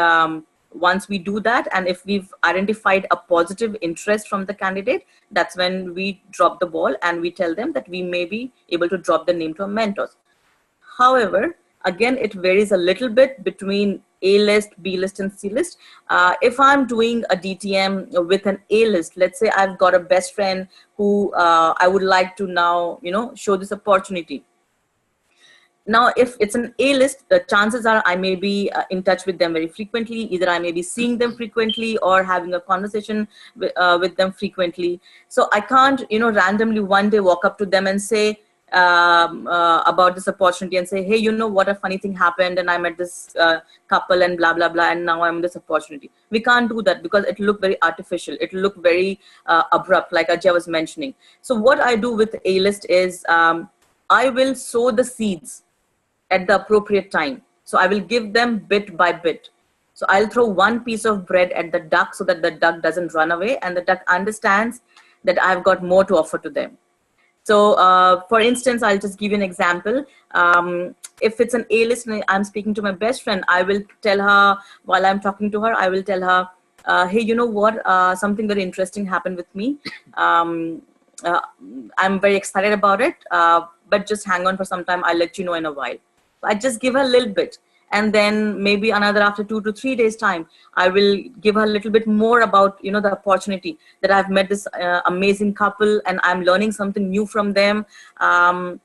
once we do that, and if we've identified a positive interest from the candidate, that's when we drop the ball and we tell them that we may be able to drop the name to our mentors. However, again, it varies a little bit between A list, B list, and C list. If I'm doing a DTM with an A list, let's say I've got a best friend who I would like to now, show this opportunity. Now, if it's an A list, the chances are I may be in touch with them very frequently. Either I may be seeing them frequently or having a conversation with them frequently. So I can't, randomly one day walk up to them and say, about this opportunity and say, hey, what a funny thing happened and I met this couple and blah, blah, blah, and now I'm this opportunity. We can't do that because it looked very artificial. It looked very abrupt, like Ajeya was mentioning. So what I do with A-list is I will sow the seeds at the appropriate time. So I will give them bit by bit. So I'll throw one piece of bread at the duck so that the duck doesn't run away and the duck understands that I've got more to offer to them. So for instance, I'll just give you an example. If it's an A-list and I'm speaking to my best friend, I will tell her, while I'm talking to her, I will tell her, hey, you know what, something very interesting happened with me. I'm very excited about it, but just hang on for some time. I'll let you know in a while. So I just give her a little bit. And then maybe another after 2 to 3 days time, I will give her a little bit more about, the opportunity that I've met this amazing couple and I'm learning something new from them. I'm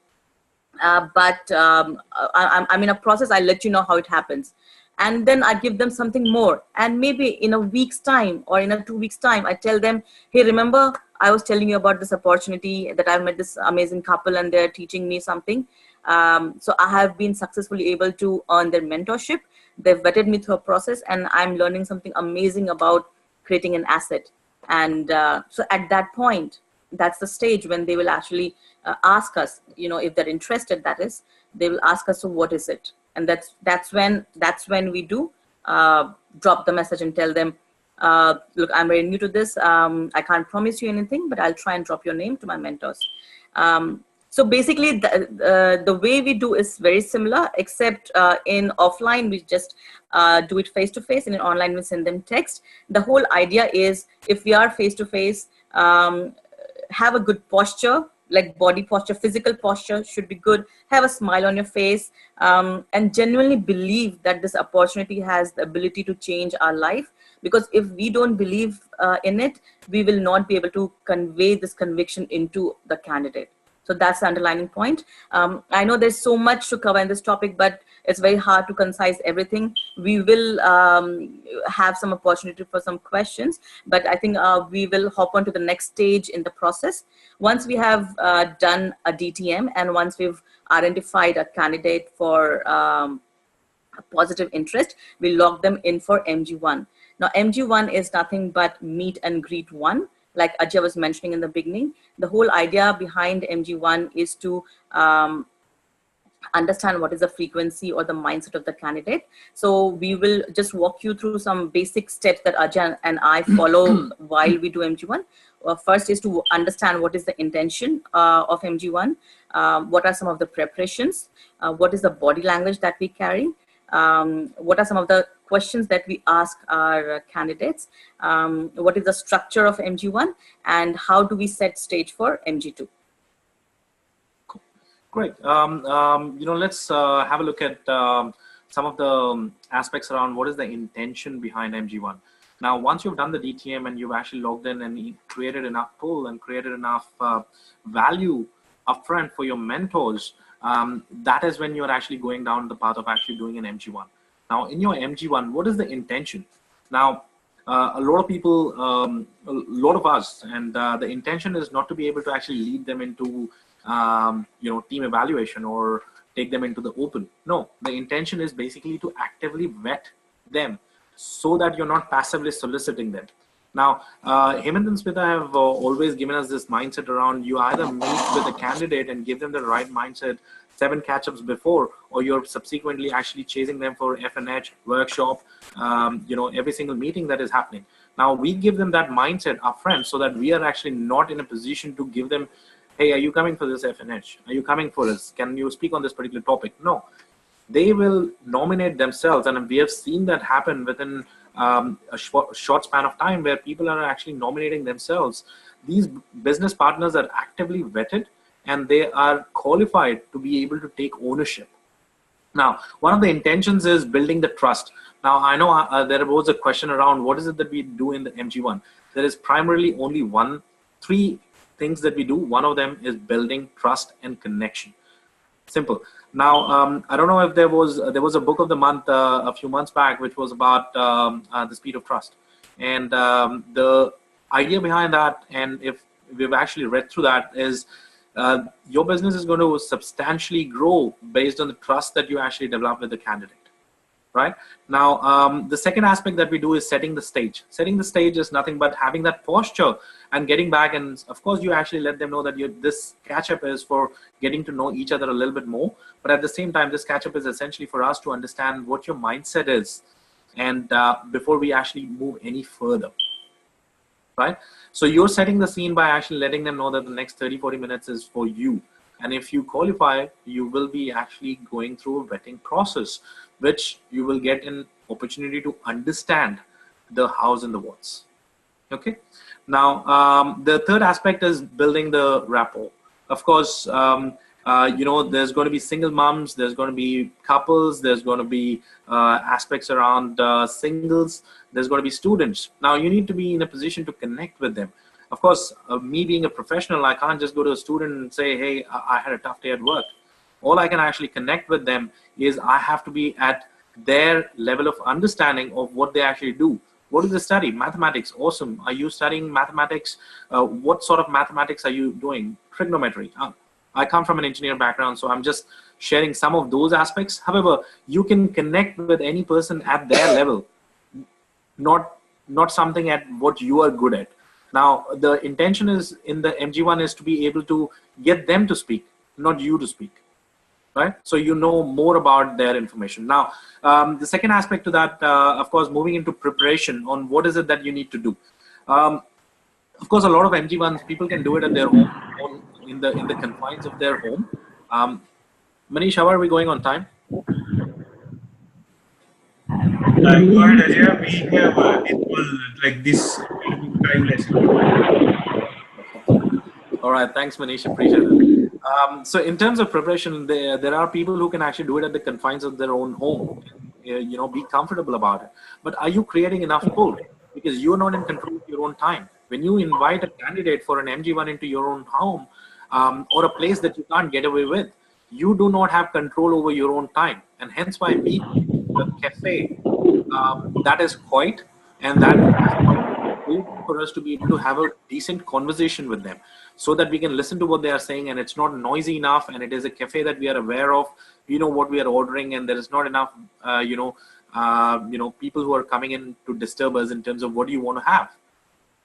in a process. I'll let you know how it happens. And then I give them something more. And maybe in a week's time or in a 2 weeks time, I tell them, hey, remember, I was telling you about this opportunity that I've met this amazing couple and they're teaching me something. So I have been successfully able to earn their mentorship. They've vetted me through a process and I'm learning something amazing about creating an asset. And so at that point, that's the stage when they will actually ask us, if they're interested, that is, they will ask us, so what is it? And that's when we do drop the message and tell them, look, I'm very new to this. I can't promise you anything, but I'll try and drop your name to my mentors. So basically, the way we do is very similar, except in offline, we just do it face-to-face, and in online, we send them text. The whole idea is, if we are face-to-face, have a good posture, like body posture, physical posture should be good. Have a smile on your face, and genuinely believe that this opportunity has the ability to change our life. Because if we don't believe in it, we will not be able to convey this conviction into the candidate. So that's the underlining point. I know there's so much to cover in this topic, but it's very hard to concise everything. We will have some opportunity for some questions, but I think we will hop on to the next stage in the process. Once we have done a DTM and once we've identified a candidate for a positive interest, we log them in for MG1. Now, MG1 is nothing but meet and greet one, like Ajeya was mentioning in the beginning. The whole idea behind MG1 is to understand what is the frequency or the mindset of the candidate. So we will just walk you through some basic steps that Ajeya and I follow while we do MG1. First is to understand what is the intention of MG1, what are some of the preparations, what is the body language that we carry, what are some of the questions that we ask our candidates, what is the structure of MG1, and how do we set stage for MG2. Great. Let's have a look at some of the aspects around what is the intention behind MG1. Now, once you've done the DTM and you've actually logged in and created enough pull and created enough value upfront for your mentors, that is when you're actually going down the path of actually doing an MG1. Now, in your MG1, what is the intention? Now, a lot of people, a lot of us, and the intention is not to be able to actually lead them into team evaluation or take them into the open. No, the intention is basically to actively vet them so that you're not passively soliciting them. Now, Hemant and Smita have always given us this mindset around you either meet with a candidate and give them the right mindset 7 catch-ups before, or you're subsequently actually chasing them for FNH, workshop, every single meeting that is happening. Now, we give them that mindset upfront so that we are actually not in a position to give them, hey, are you coming for this FNH? Are you coming for this? Can you speak on this particular topic? No. They will nominate themselves, and we have seen that happen within a short span of time where people are actually nominating themselves. These business partners are actively vetted and they are qualified to be able to take ownership. Now, one of the intentions is building the trust. Now, I know there was a question around what is it that we do in the MG1. There is primarily only three things that we do. One of them is building trust and connection. Simple. Now, I don't know if there was a book of the month a few months back, which was about the speed of trust. And the idea behind that, and if we've actually read through that, is your business is going to substantially grow based on the trust that you actually develop with the candidate. Right now, the second aspect that we do is setting the stage. Setting the stage is nothing but having that posture and getting back. And of course, you actually let them know that this catch-up is for getting to know each other a little bit more. But at the same time, this catch-up is essentially for us to understand what your mindset is, and before we actually move any further. Right. So you're setting the scene by actually letting them know that the next 30-40 minutes is for you. And if you qualify, you will be actually going through a vetting process, which you will get an opportunity to understand the hows and the whats. Okay. Now, the third aspect is building the rapport. Of course, there's going to be single moms, there's going to be couples, there's going to be aspects around singles, there's going to be students. Now, you need to be in a position to connect with them. Of course, me being a professional, I can't just go to a student and say, hey, I had a tough day at work. All I can actually connect with them is I have to be at their level of understanding of what they actually do. What do they study? Mathematics, awesome. Are you studying mathematics? What sort of mathematics are you doing? Trigonometry. I come from an engineer background, so I'm just sharing some of those aspects. However, you can connect with any person at their level, not something at what you are good at. Now, the intention is in the MG1 is to be able to get them to speak, not you to speak, right? So you know more about their information. Now, the second aspect to that, of course, moving into preparation on what is it that you need to do. Of course, a lot of MG1s, people can do it at their home, in the confines of their home. Manish, how are we going on time? Go ahead, Ajeya. We have this time lesson. All right, thanks, Manish. Appreciate it. So, in terms of preparation, there are people who can actually do it at the confines of their own home. Be comfortable about it. But are you creating enough pull? Because you're not in control of your own time. When you invite a candidate for an MG1 into your own home, or a place that you can't get away with. You do not have control over your own time, and hence why we the cafe that is quiet, and that is quite good for us to be able to have a decent conversation with them, so that we can listen to what they are saying, and it's not noisy enough, and it is a cafe that we are aware of. We know what we are ordering, and there is not enough people who are coming in to disturb us in terms of what do you want to have.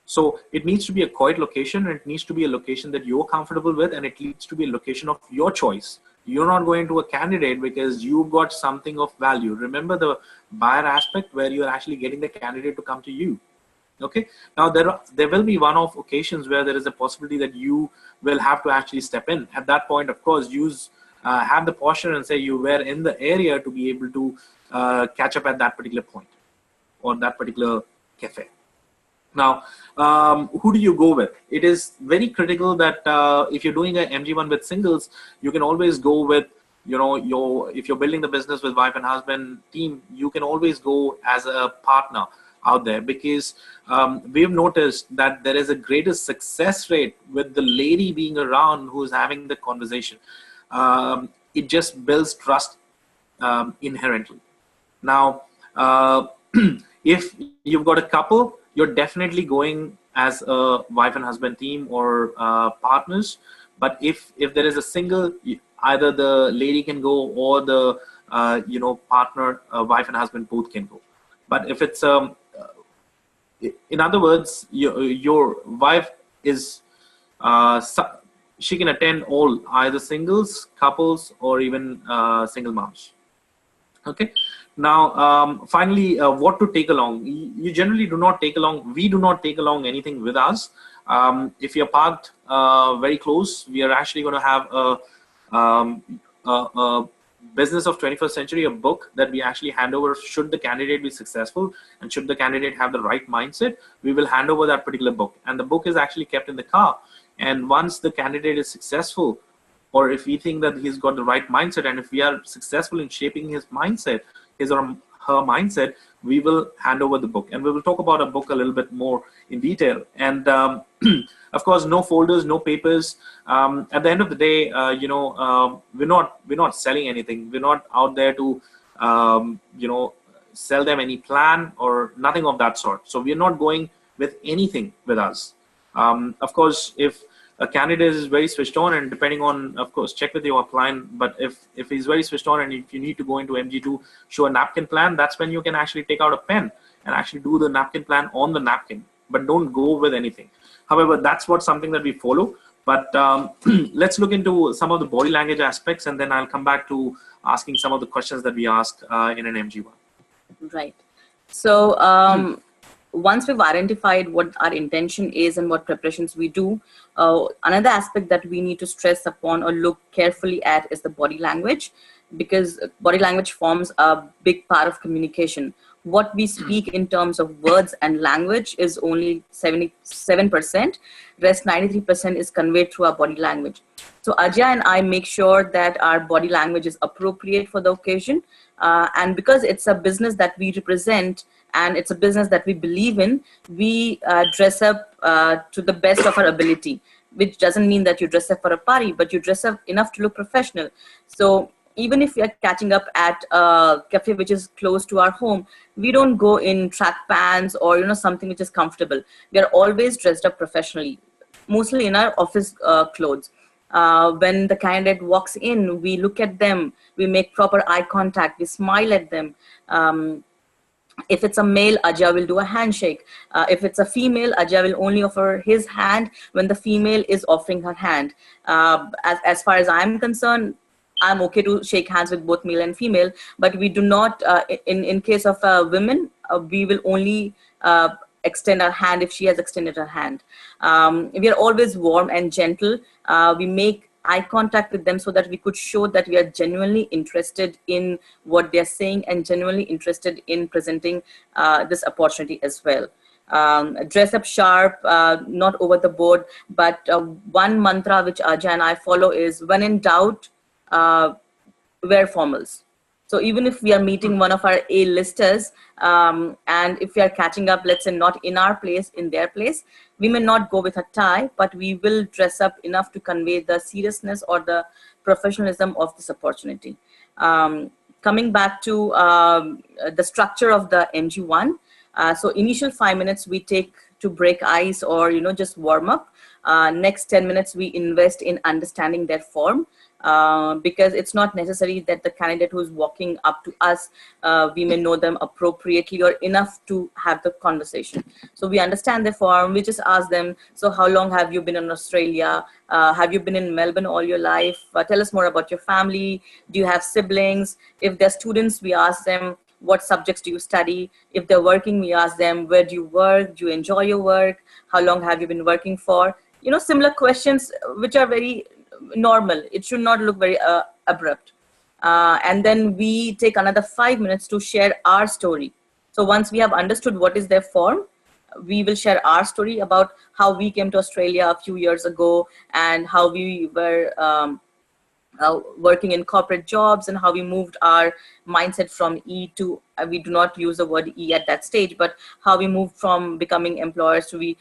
So it needs to be a quiet location, and it needs to be a location that you're comfortable with, and it needs to be a location of your choice. You're not going to a candidate because you've got something of value. Remember the buyer aspect, where you're actually getting the candidate to come to you. Okay. Now there will be one-off occasions where there is a possibility that you will have to actually step in. At that point, of course, have the posture and say you were in the area to be able to catch up at that particular point or that particular cafe. Now, who do you go with? It is very critical that if you're doing an MG1 with singles, you can always go with, if you're building the business with wife and husband team, you can always go as a partner out there, because we've noticed that there is a greater success rate with the lady being around who's having the conversation. It just builds trust inherently. Now, if you've got a couple, you're definitely going as a wife and husband team or partners. But if there is a single, either the lady can go or the partner, wife and husband both can go. But if it's in other words, your wife is she can attend all, either singles, couples, or even single moms. Okay. Now, finally, what to take along? You generally do not take along. We do not take along anything with us. If you're parked very close, we are actually going to have a Business of 21st Century, a book that we actually hand over. Should the candidate be successful and should the candidate have the right mindset, we will hand over that particular book. And the book is actually kept in the car. And once the candidate is successful, or if we think that he's got the right mindset, and if we are successful in shaping his mindset, his or her mindset, we will hand over the book. And we will talk about a book a little bit more in detail. And of course, no folders, no papers. At the end of the day, we're not selling anything. We're not out there to sell them any plan or nothing of that sort. So we're not going with anything with us. Of course, if a candidate is very switched on, and depending on, of course, check with your client, but if he's very switched on and if you need to go into MG to show a napkin plan, that's when you can actually take out a pen and actually do the napkin plan on the napkin, but don't go with anything. However, that's something that we follow. But let's look into some of the body language aspects, and then I'll come back to asking some of the questions that we ask in an MG1. Right. So once we've identified what our intention is and what preparations we do, another aspect that we need to stress upon or look carefully at is the body language, because body language forms a big part of communication. What we speak in terms of words and language is only 77%. Rest 93% is conveyed through our body language. So Ajeya and I make sure that our body language is appropriate for the occasion. And because it's a business that we represent and it's a business that we believe in, we dress up to the best of our ability, which doesn't mean that you dress up for a party, but you dress up enough to look professional. So even if we are catching up at a cafe which is close to our home, we don't go in track pants or something which is comfortable. We are always dressed up professionally, mostly in our office clothes. When the candidate walks in, we look at them, we make proper eye contact, we smile at them. If it's a male, Ajeya will do a handshake. If it's a female, Ajeya will only offer his hand when the female is offering her hand. As far as I'm concerned, I'm okay to shake hands with both male and female, but we do not, in case of women, we will only extend our hand if she has extended her hand. We are always warm and gentle. We make eye contact with them so that we could show that we are genuinely interested in what they're saying and genuinely interested in presenting this opportunity as well. Dress up sharp, not over the board, but one mantra which Ajeya and I follow is, when in doubt, wear formals. So even if we are meeting one of our A-listers, and if we are catching up, let's say not in our place, in their place, We may not go with a tie, but we will dress up enough to convey the seriousness or the professionalism of this opportunity. Coming back to the structure of the MG1, so initial 5 minutes we take to break ice or just warm up. Next 10 minutes we invest in understanding their form, because it's not necessary that the candidate who's walking up to us, we may know them appropriately or enough to have the conversation. So we understand their form. We just ask them, so how long have you been in Australia? Have you been in Melbourne all your life? Tell us more about your family. Do you have siblings? If they're students, we ask them, what subjects do you study? If they're working, we ask them, where do you work? Do you enjoy your work? How long have you been working for? Similar questions which are very normal. It should not look very abrupt. And then we take another 5 minutes to share our story. So once we have understood what is their form, we will share our story about how we came to Australia a few years ago and how we were working in corporate jobs and how we moved our mindset from E to, we do not use the word E at that stage, but how we moved from becoming employers to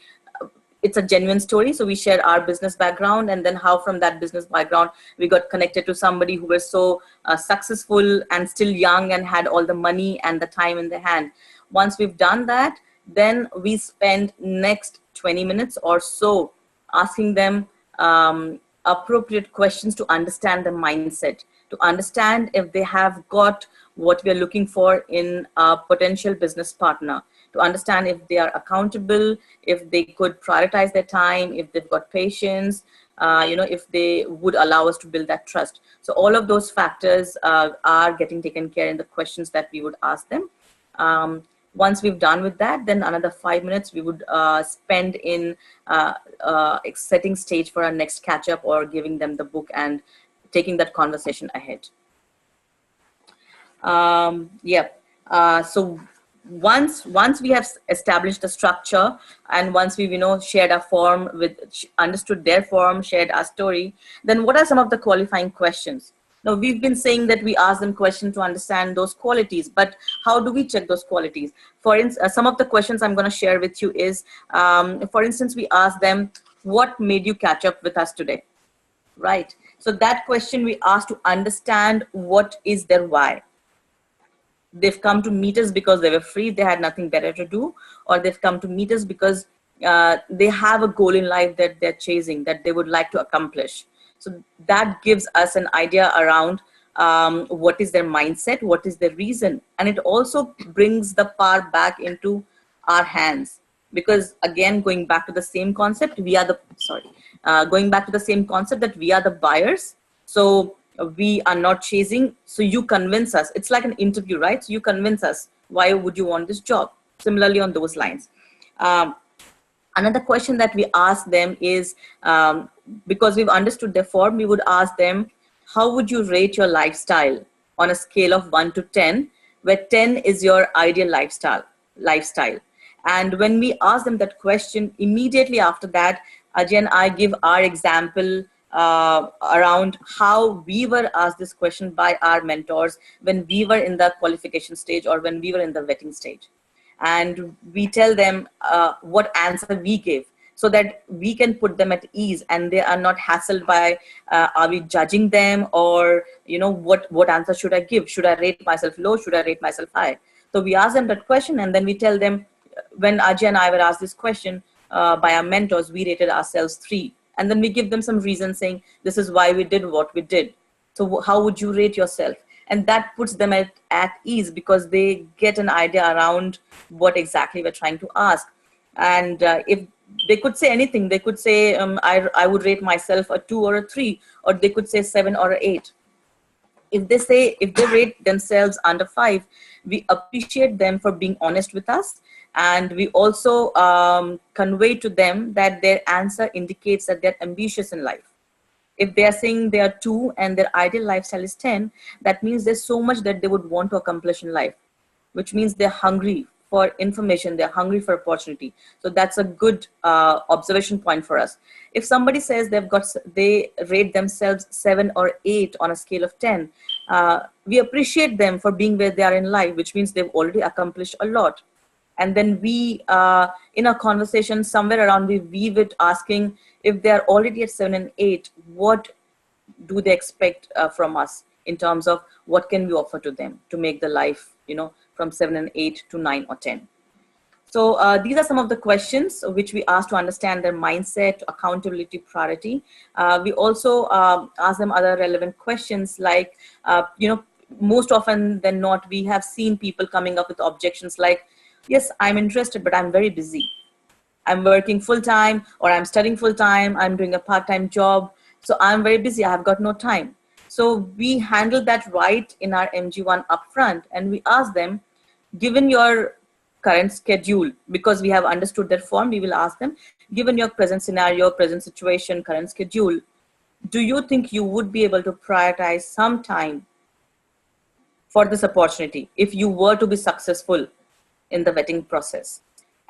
it's a genuine story. So we share our business background and then how from that business background we got connected to somebody who was so successful and still young and had all the money and the time in their hand. Once we've done that, then we spend next 20 minutes or so asking them appropriate questions to understand the mindset, to understand if they have got what we are looking for in a potential business partner, to understand if they are accountable, if they could prioritize their time, if they've got patience, if they would allow us to build that trust. So all of those factors are getting taken care in the questions that we would ask them. Once we've done with that, then another 5 minutes we would spend in setting stage for our next catch up or giving them the book and taking that conversation ahead. So once we have established the structure and once we've shared our form, understood their form, shared our story, then what are some of the qualifying questions? Now, we've been saying that we ask them questions to understand those qualities, but how do we check those qualities? For instance, some of the questions I'm going to share with you is, for instance, we ask them, what made you catch up with us today? Right. So that question we ask to understand what is their why. They've come to meet us because they were free, they had nothing better to do, or they've come to meet us because they have a goal in life that they're chasing, that they would like to accomplish. So that gives us an idea around what is their mindset, what is their reason. And it also brings the power back into our hands. Because again, going back to the same concept, going back to the same concept that we are the buyers. So we are not chasing. So you convince us. It's like an interview, right? So you convince us. Why would you want this job? Similarly on those lines. Another question that we ask them is, because we've understood their form, we would ask them, how would you rate your lifestyle on a scale of 1 to 10, where 10 is your ideal lifestyle. And when we ask them that question, immediately after that, Ajay and I give our example around how we were asked this question by our mentors when we were in the qualification stage or when we were in the vetting stage. And we tell them what answer we gave so that we can put them at ease and they are not hassled by, are we judging them, or, what answer should I give? Should I rate myself low? Should I rate myself high? So we ask them that question, and then we tell them, when Ajay and I were asked this question by our mentors, we rated ourselves 3. And then we give them some reason saying, this is why we did what we did. So how would you rate yourself? And that puts them at ease because they get an idea around what exactly we're trying to ask. And if they could say anything, they could say, I would rate myself a 2 or a 3, or they could say 7 or 8. If they rate themselves under 5, we appreciate them for being honest with us. And we also convey to them that their answer indicates that they're ambitious in life. If they are saying they are 2 and their ideal lifestyle is 10, that means there's so much that they would want to accomplish in life, which means they're hungry for information, they're hungry for opportunity. So that's a good observation point for us. If somebody says they rate themselves 7 or 8 on a scale of 10, we appreciate them for being where they are in life, which means they've already accomplished a lot. And then we, in a conversation somewhere around, we weave it asking if they're already at 7 and 8, what do they expect from us in terms of what can we offer to them to make the life, from 7 and 8 to 9 or 10. So these are some of the questions which we ask to understand their mindset, accountability, priority. We also ask them other relevant questions like, most often than not, we have seen people coming up with objections like, yes, I'm interested, but I'm very busy. I'm working full time, or I'm studying full time. I'm doing a part-time job. So I'm very busy. I have got no time. So we handle that right in our MG1 upfront. And we ask them, given your current schedule, because we have understood their form, we will ask them, given your present scenario, present situation, current schedule, do you think you would be able to prioritize some time for this opportunity if you were to be successful in the vetting process?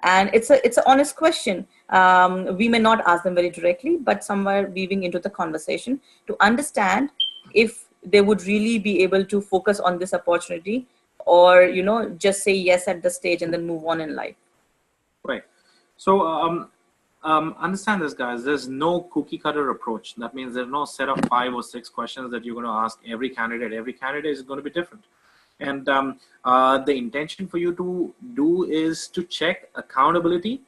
And it's an honest question. We may not ask them very directly, but somewhere weaving into the conversation to understand if they would really be able to focus on this opportunity, or just say yes at the stage and then move on in life. Right. So understand this, guys. There's no cookie cutter approach. That means there's no set of 5 or 6 questions that you're going to ask every candidate. Every candidate is going to be different. And the intention for you to do is to check accountability,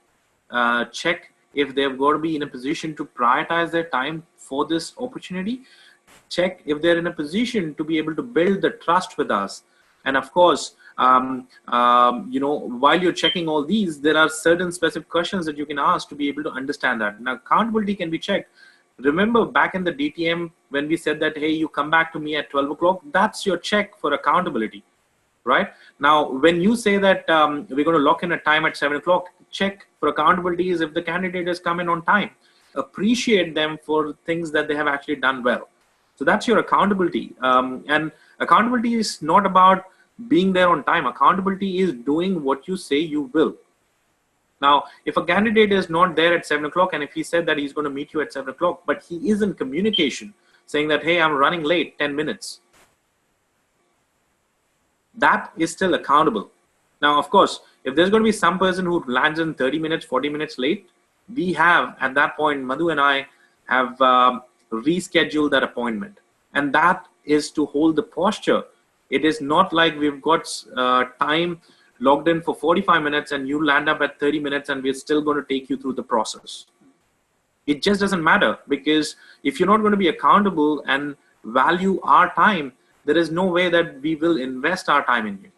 check if they've got to be in a position to prioritize their time for this opportunity, check if they're in a position to be able to build the trust with us. And of course, while you're checking all these, there are certain specific questions that you can ask to be able to understand that. Now, accountability can be checked. Remember back in the DTM when we said that, hey, you come back to me at 12 o'clock, that's your check for accountability, right? Now, when you say that we're going to lock in a time at 7 o'clock, check for accountability is if the candidate has come in on time. Appreciate them for things that they have actually done well. So that's your accountability. And accountability is not about being there on time. Accountability is doing what you say you will. Now, if a candidate is not there at 7 o'clock, and if he said that he's going to meet you at 7 o'clock, but he is in communication saying that, hey, I'm running late 10 minutes, that is still accountable. Now, of course, if there's going to be some person who lands in 30 minutes, 40 minutes late, we have, at that point, Madhu and I have rescheduled that appointment. And that is to hold the posture. It is not like we've got time logged in for 45 minutes and you land up at 30 minutes and we're still going to take you through the process. It just doesn't matter, because if you're not going to be accountable and value our time, there is no way that we will invest our time in you.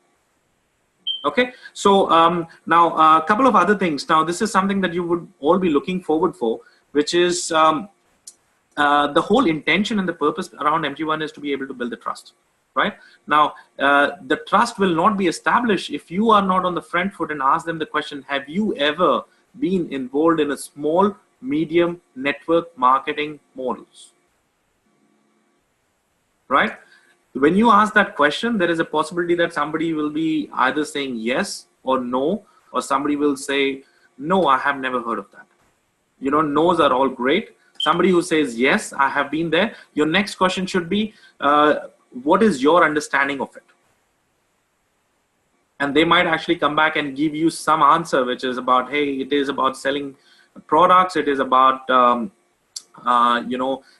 Okay, so now a couple of other things. Now, this is something that you would all be looking forward for, which is the whole intention and the purpose around MG1 is to be able to build the trust. Right now, the trust will not be established if you are not on the front foot and ask them the question, have you ever been involved in a small, medium network marketing models? Right? When you ask that question, there is a possibility that somebody will be either saying yes or no, or somebody will say, no, I have never heard of that. No's are all great. Somebody who says, yes, I have been there. Your next question should be, what is your understanding of it? And they might actually come back and give you some answer, which is about, hey, it is about selling products. It is about,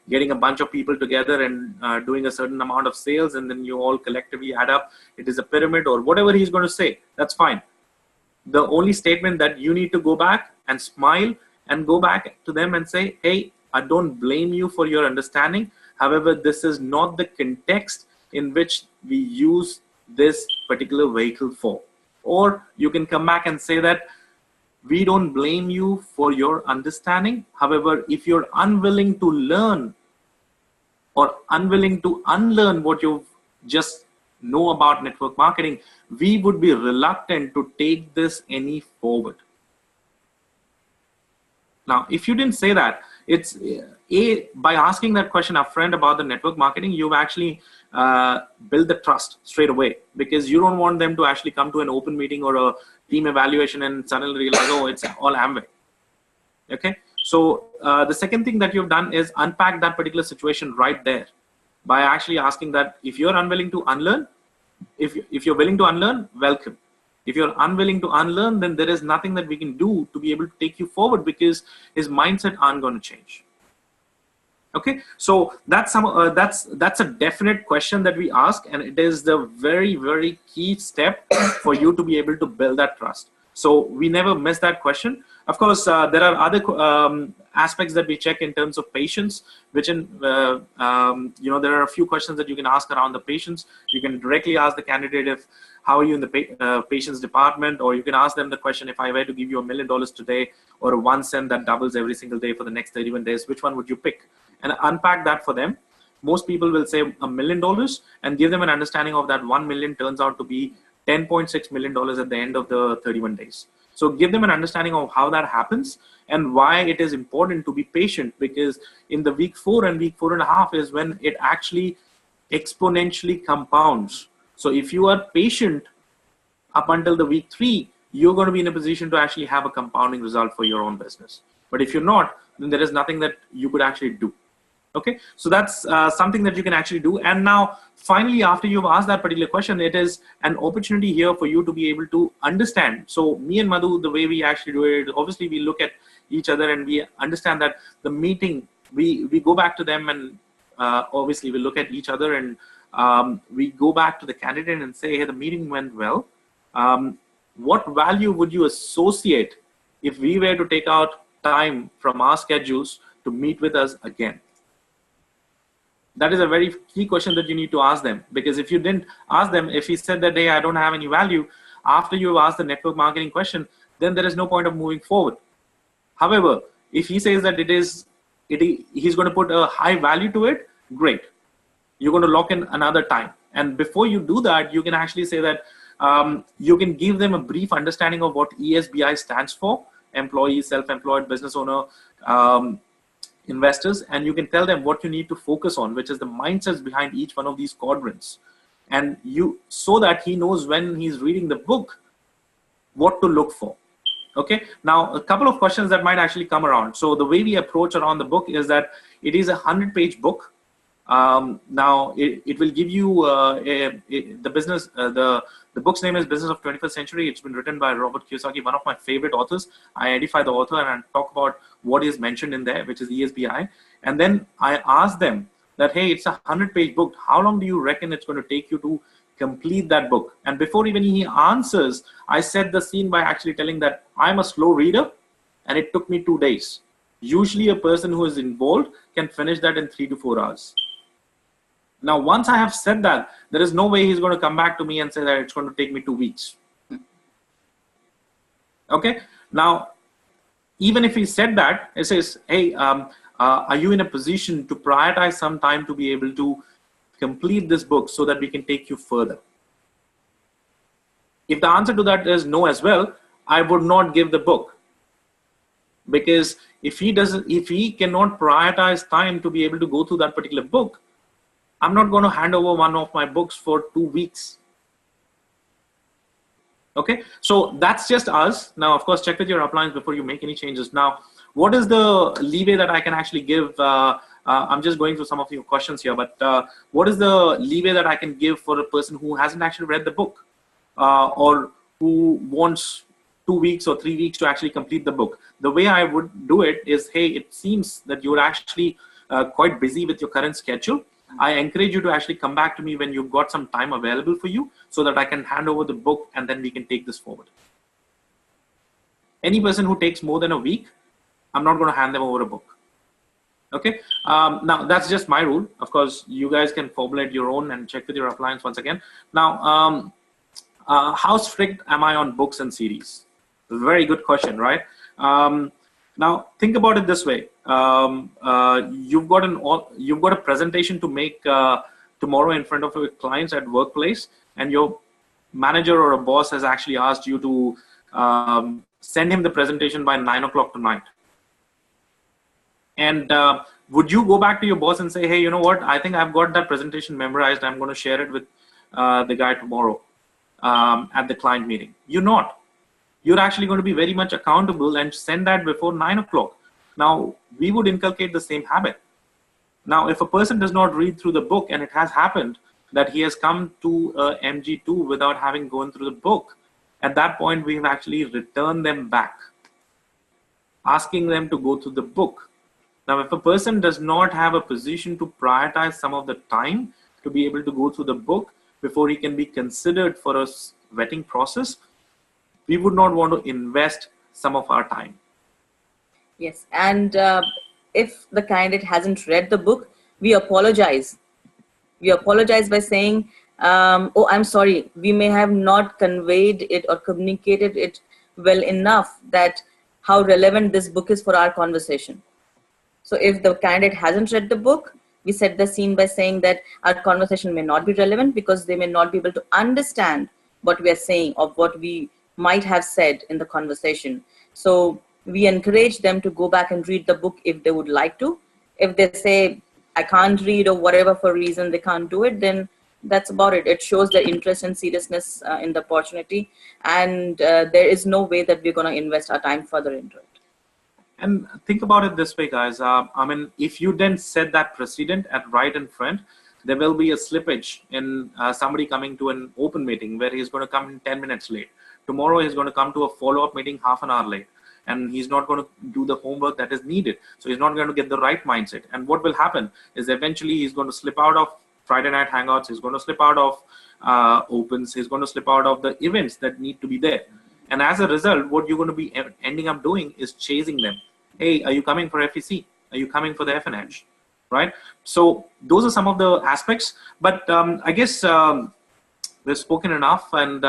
getting a bunch of people together and doing a certain amount of sales. And then you all collectively add up. It is a pyramid or whatever he's going to say. That's fine. The only statement that you need to go back and smile and go back to them and say, hey, I don't blame you for your understanding. However, this is not the context in which we use this particular vehicle for. Or you can come back and say that we don't blame you for your understanding. However, if you're unwilling to learn or unwilling to unlearn what you just know about network marketing, we would be reluctant to take this any forward. Now, if you didn't say that, it's by asking that question upfront about the network marketing, you've actually built the trust straight away, because you don't want them to actually come to an open meeting or a team evaluation and suddenly realize, oh, it's all Amway. Okay. So the second thing that you've done is unpack that particular situation right there by actually asking that if you're unwilling to unlearn, if you're willing to unlearn, welcome. If you're unwilling to unlearn, then there is nothing that we can do to be able to take you forward, because his mindset aren't going to change. Okay, so that's a definite question that we ask, and it is the very, very key step for you to be able to build that trust. So we never miss that question. Of course, there are other aspects that we check in terms of patience, which there are a few questions that you can ask around the patience. You can directly ask the candidate if how are you in the patience department, or you can ask them the question, if I were to give you $1 million today, or a 1 cent that doubles every single day for the next 31 days, which one would you pick? And unpack that for them. Most people will say $1 million, and give them an understanding of that 1 million turns out to be $10.6 million at the end of the 31 days. So give them an understanding of how that happens and why it is important to be patient, because in the week 4 and week 4.5 is when it actually exponentially compounds. So if you are patient up until the week 3, you're going to be in a position to actually have a compounding result for your own business. But if you're not, then there is nothing that you could actually do. Okay, so that's something that you can actually do. And now, finally, after you've asked that particular question, it is an opportunity here for you to be able to understand. So me and Madhu, the way we actually do it, obviously we look at each other and we understand that the meeting, we go back to them, and obviously we look at each other, and we go back to the candidate and say, hey, the meeting went well. What value would you associate if we were to take out time from our schedules to meet with us again? That is a very key question that you need to ask them, because if you didn't ask them, if he said that, hey, I don't have any value, after you've asked the network marketing question, then there is no point of moving forward. However, if he says that he's going to put a high value to it, great. You're going to lock in another time. And before you do that, you can actually say that you can give them a brief understanding of what ESBI stands for: employee, self-employed, business owner, investors, and you can tell them what you need to focus on, which is the mindsets behind each one of these quadrants, and so that he knows when he's reading the book what to look for. Okay, now a couple of questions that might actually come around. So the way we approach around the book is that it is a 100-page book. Now it will give you the book's name is Business of 21st Century. It's been written by Robert Kiyosaki, one of my favorite authors. I identify the author and I talk about what is mentioned in there, which is ESBI. And then I ask them that, hey, it's a 100-page book. How long do you reckon it's going to take you to complete that book? And before even he answers, I set the scene by actually telling that I'm a slow reader and it took me 2 days. Usually a person who is involved can finish that in 3 to 4 hours. Now, once I have said that, there is no way he's going to come back to me and say that it's going to take me 2 weeks. Okay. Now, even if he said that, it says, hey, are you in a position to prioritize some time to be able to complete this book so that we can take you further? If the answer to that is no as well, I would not give the book. Because if he cannot prioritize time to be able to go through that particular book, I'm not going to hand over one of my books for 2 weeks. Okay, so that's just us. Now, of course, check with your uplines before you make any changes. Now, what is the leeway that I can actually give? I'm just going through some of your questions here, but what is the leeway that I can give for a person who hasn't actually read the book or who wants 2 weeks or 3 weeks to actually complete the book? The way I would do it is, hey, it seems that you're actually quite busy with your current schedule. I encourage you to actually come back to me when you've got some time available for you so that I can hand over the book and then we can take this forward. Any person who takes more than a week, I'm not going to hand them over a book. Okay. Now, that's just my rule. Of course, you guys can formulate your own and check with your uplines once again. Now, how strict am I on books and series? Very good question, right? Now, think about it this way. You've got a presentation to make tomorrow in front of your clients at workplace, and your manager or a boss has actually asked you to send him the presentation by 9 o'clock tonight. And would you go back to your boss and say, hey, you know what? I think I've got that presentation memorized. I'm going to share it with the guy tomorrow at the client meeting. You're not. You're actually going to be very much accountable and send that before 9 o'clock. Now, we would inculcate the same habit. Now, if a person does not read through the book, and it has happened that he has come to MG2 without having gone through the book, At that point, we've actually returned them back, asking them to go through the book. Now, if a person does not have a position to prioritize some of the time to be able to go through the book before he can be considered for a vetting process, we would not want to invest some of our time. Yes, and if the candidate hasn't read the book, we apologize. We apologize by saying, oh, I'm sorry, we may have not conveyed it or communicated it well enough that how relevant this book is for our conversation. So if the candidate hasn't read the book, we set the scene by saying that our conversation may not be relevant because they may not be able to understand what we are saying or what we might have said in the conversation. So we encourage them to go back and read the book if they would like to. If they say, I can't read or whatever for reason they can't do it, then that's about it. It shows their interest and seriousness in the opportunity. And there is no way that we're going to invest our time further into it. And think about it this way, guys. I mean, if you then set that precedent at right in front, there will be a slippage in somebody coming to an open meeting where he's going to come in 10 minutes late. Tomorrow, he's going to come to a follow-up meeting half an hour late. And he's not going to do the homework that is needed. So he's not going to get the right mindset. And what will happen is eventually he's going to slip out of Friday night hangouts. He's going to slip out of opens. He's going to slip out of the events that need to be there. And as a result, what you're going to be ending up doing is chasing them. Hey, are you coming for FEC? Are you coming for the FNH? Right? So those are some of the aspects. But I guess we've spoken enough, and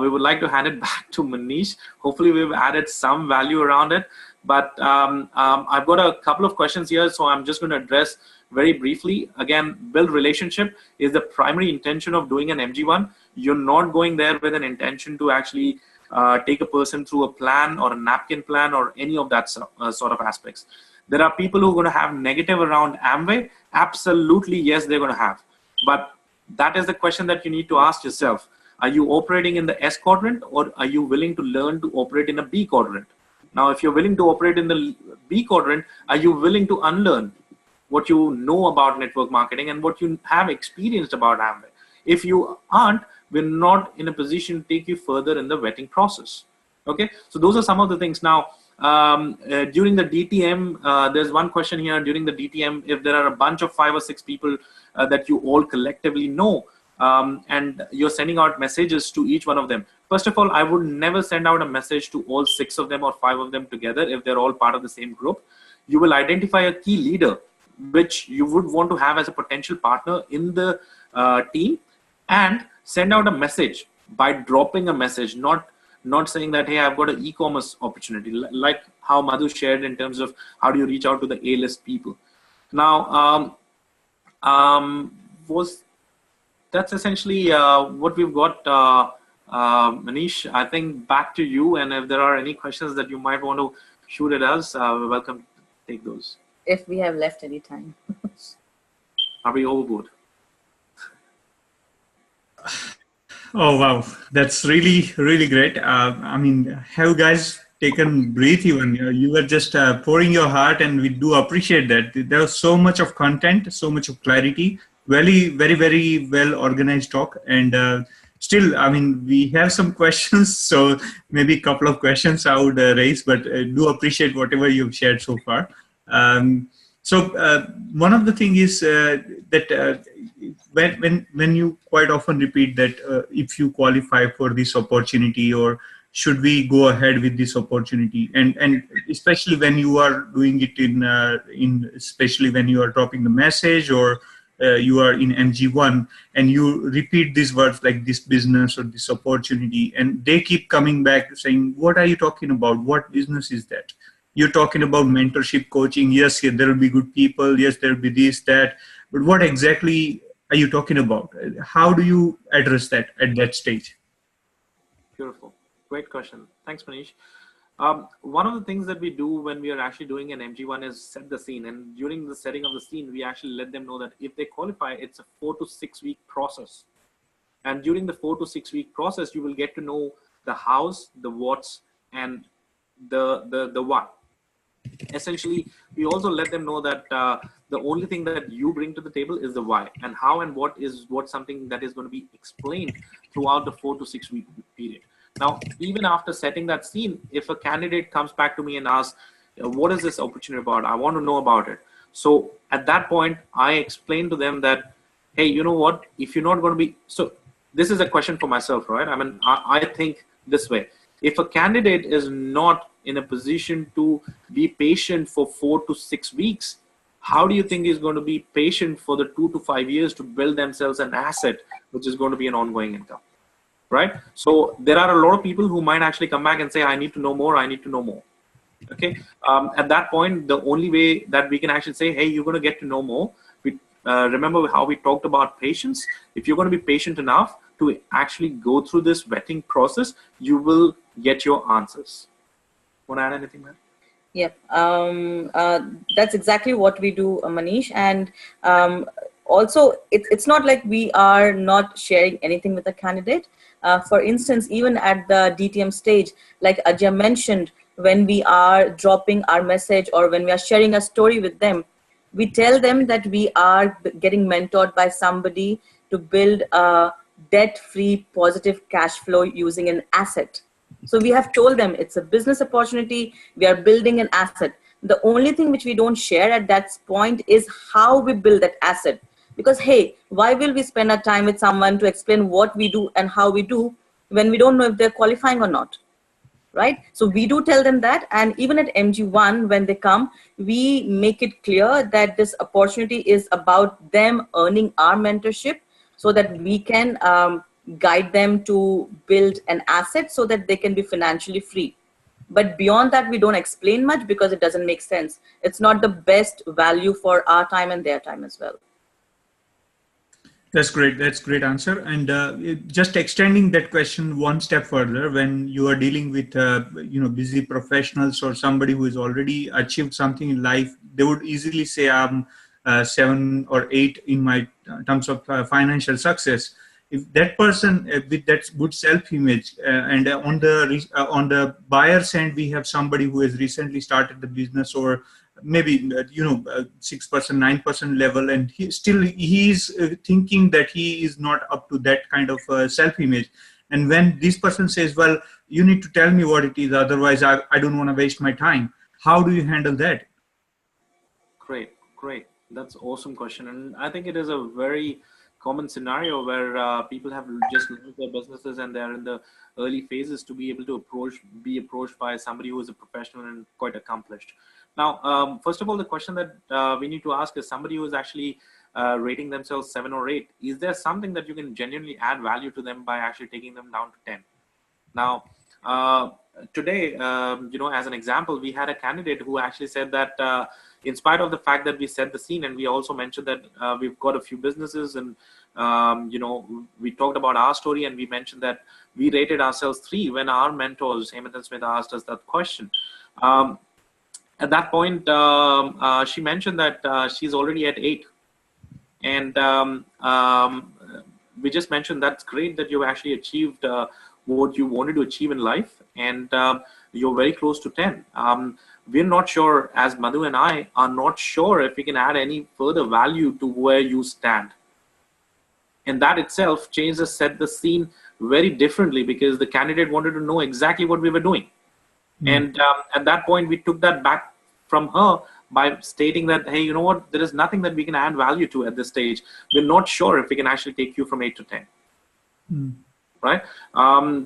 we would like to hand it back to Manish. Hopefully, we've added some value around it. But I've got a couple of questions here, so I'm just going to address very briefly. Again, build relationship is the primary intention of doing an MG1. You're not going there with an intention to actually take a person through a plan or a napkin plan or any of that sort of aspects. There are people who are going to have negative around Amway. Absolutely, yes, they're going to have. But that is the question that you need to ask yourself. Are you operating in the S quadrant, or are you willing to learn to operate in a B quadrant? Now, if you're willing to operate in the B quadrant, are you willing to unlearn what you know about network marketing and what you have experienced about Amway? If you aren't, we're not in a position to take you further in the vetting process. Okay, so those are some of the things. Now, during the DTM, there's one question here. During the DTM, if there are a bunch of 5 or 6 people that you all collectively know, and you're sending out messages to each one of them. First of all, I would never send out a message to all 6 of them or 5 of them together if they're all part of the same group. You will identify a key leader, which you would want to have as a potential partner in the team, and send out a message by dropping a message, not saying that, hey, I've got an e-commerce opportunity, like how Madhu shared in terms of how do you reach out to the A-list people. Now, that's essentially what we've got. Manish, I think back to you, and if there are any questions that you might want to shoot at us, we're welcome to take those. If we have left any time. Are we overboard? Oh, wow. That's really, really great. I mean, have you guys taken breath even? You were just pouring your heart, and we do appreciate that. There was so much of content, so much of clarity, very, very, very well organized talk. And still, I mean, we have some questions, so maybe a couple of questions I would raise, but do appreciate whatever you've shared so far. So one of the things is that when you quite often repeat that if you qualify for this opportunity, or should we go ahead with this opportunity, and especially when you are doing it especially when you are dropping the message, or you are in MG1 and you repeat these words like this business or this opportunity, and they keep coming back saying, what are you talking about? What business is that? You're talking about mentorship, coaching. Yes, there will be good people. Yes, there will be this, that. But what exactly are you talking about? How do you address that at that stage? Beautiful. Great question. Thanks, Manish. One of the things that we do when we are actually doing an MG1 is set the scene. And during the setting of the scene, we actually let them know that if they qualify, it's a 4 to 6 week process. And during the 4 to 6 week process, you will get to know the hows, the whats, and the why. Essentially, we also let them know that the only thing that you bring to the table is the why, and how and what is something that is going to be explained throughout the 4 to 6 week period. Now, even after setting that scene, if a candidate comes back to me and asks, what is this opportunity about? I want to know about it. So at that point, I explain to them that, hey, you know what, if you're not going to be, so this is a question for myself, right? I mean, I think this way. If a candidate is not in a position to be patient for 4 to 6 weeks, how do you think he's going to be patient for the 2 to 5 years to build themselves an asset, which is going to be an ongoing income, right? So there are a lot of people who might actually come back and say, I need to know more, I need to know more. Okay. At that point, the only way that we can actually say, hey, you're going to get to know more. We remember how we talked about patience. If you're going to be patient enough to actually go through this vetting process, you will get your answers. Want to add anything, man? Yep. That's exactly what we do, Manish. And also, it's not like we are not sharing anything with the candidate. For instance, even at the DTM stage, like Ajeya mentioned, when we are dropping our message or when we are sharing a story with them, we tell them that we are getting mentored by somebody to build a debt-free positive cash flow using an asset. So we have told them it's a business opportunity. We are building an asset. The only thing which we don't share at that point is how we build that asset. Because, hey, why will we spend our time with someone to explain what we do and how we do when we don't know if they're qualifying or not? Right? So we do tell them that. And even at MG1, when they come, we make it clear that this opportunity is about them earning our mentorship so that we can guide them to build an asset so that they can be financially free. But beyond that, we don't explain much because it doesn't make sense. It's not the best value for our time and their time as well. That's great. That's great answer. And just extending that question one step further, when you are dealing with busy professionals or somebody who has already achieved something in life, they would easily say I'm 7 or 8 in my terms of financial success. If that person with that good self-image and on the buyer's end, we have somebody who has recently started the business or maybe 6%, 9% level, and he's thinking that he is not up to that kind of self-image. And when this person says, well, you need to tell me what it is, otherwise I don't want to waste my time, how do you handle that? Great. That's an awesome question. And I think it is a very common scenario where people have just launched their businesses and they're in the early phases to be able to be approached by somebody who is a professional and quite accomplished. Now, first of all, the question that we need to ask is somebody who is actually rating themselves 7 or 8. Is there something that you can genuinely add value to them by actually taking them down to 10? Now, today, as an example, we had a candidate who actually said that in spite of the fact that we set the scene, and we also mentioned that we've got a few businesses, and we talked about our story, and we mentioned that we rated ourselves 3 when our mentors, Hemant and Smith, asked us that question. At that point, she mentioned that she's already at 8. And we just mentioned that's great that you actually achieved what you wanted to achieve in life, and you're very close to 10. We're not sure, as Madhu and I are not sure if we can add any further value to where you stand. And that itself set the scene very differently because the candidate wanted to know exactly what we were doing. And at that point, we took that back from her by stating that, hey, you know what, there is nothing that we can add value to at this stage. We're not sure if we can actually take you from 8 to 10. Right?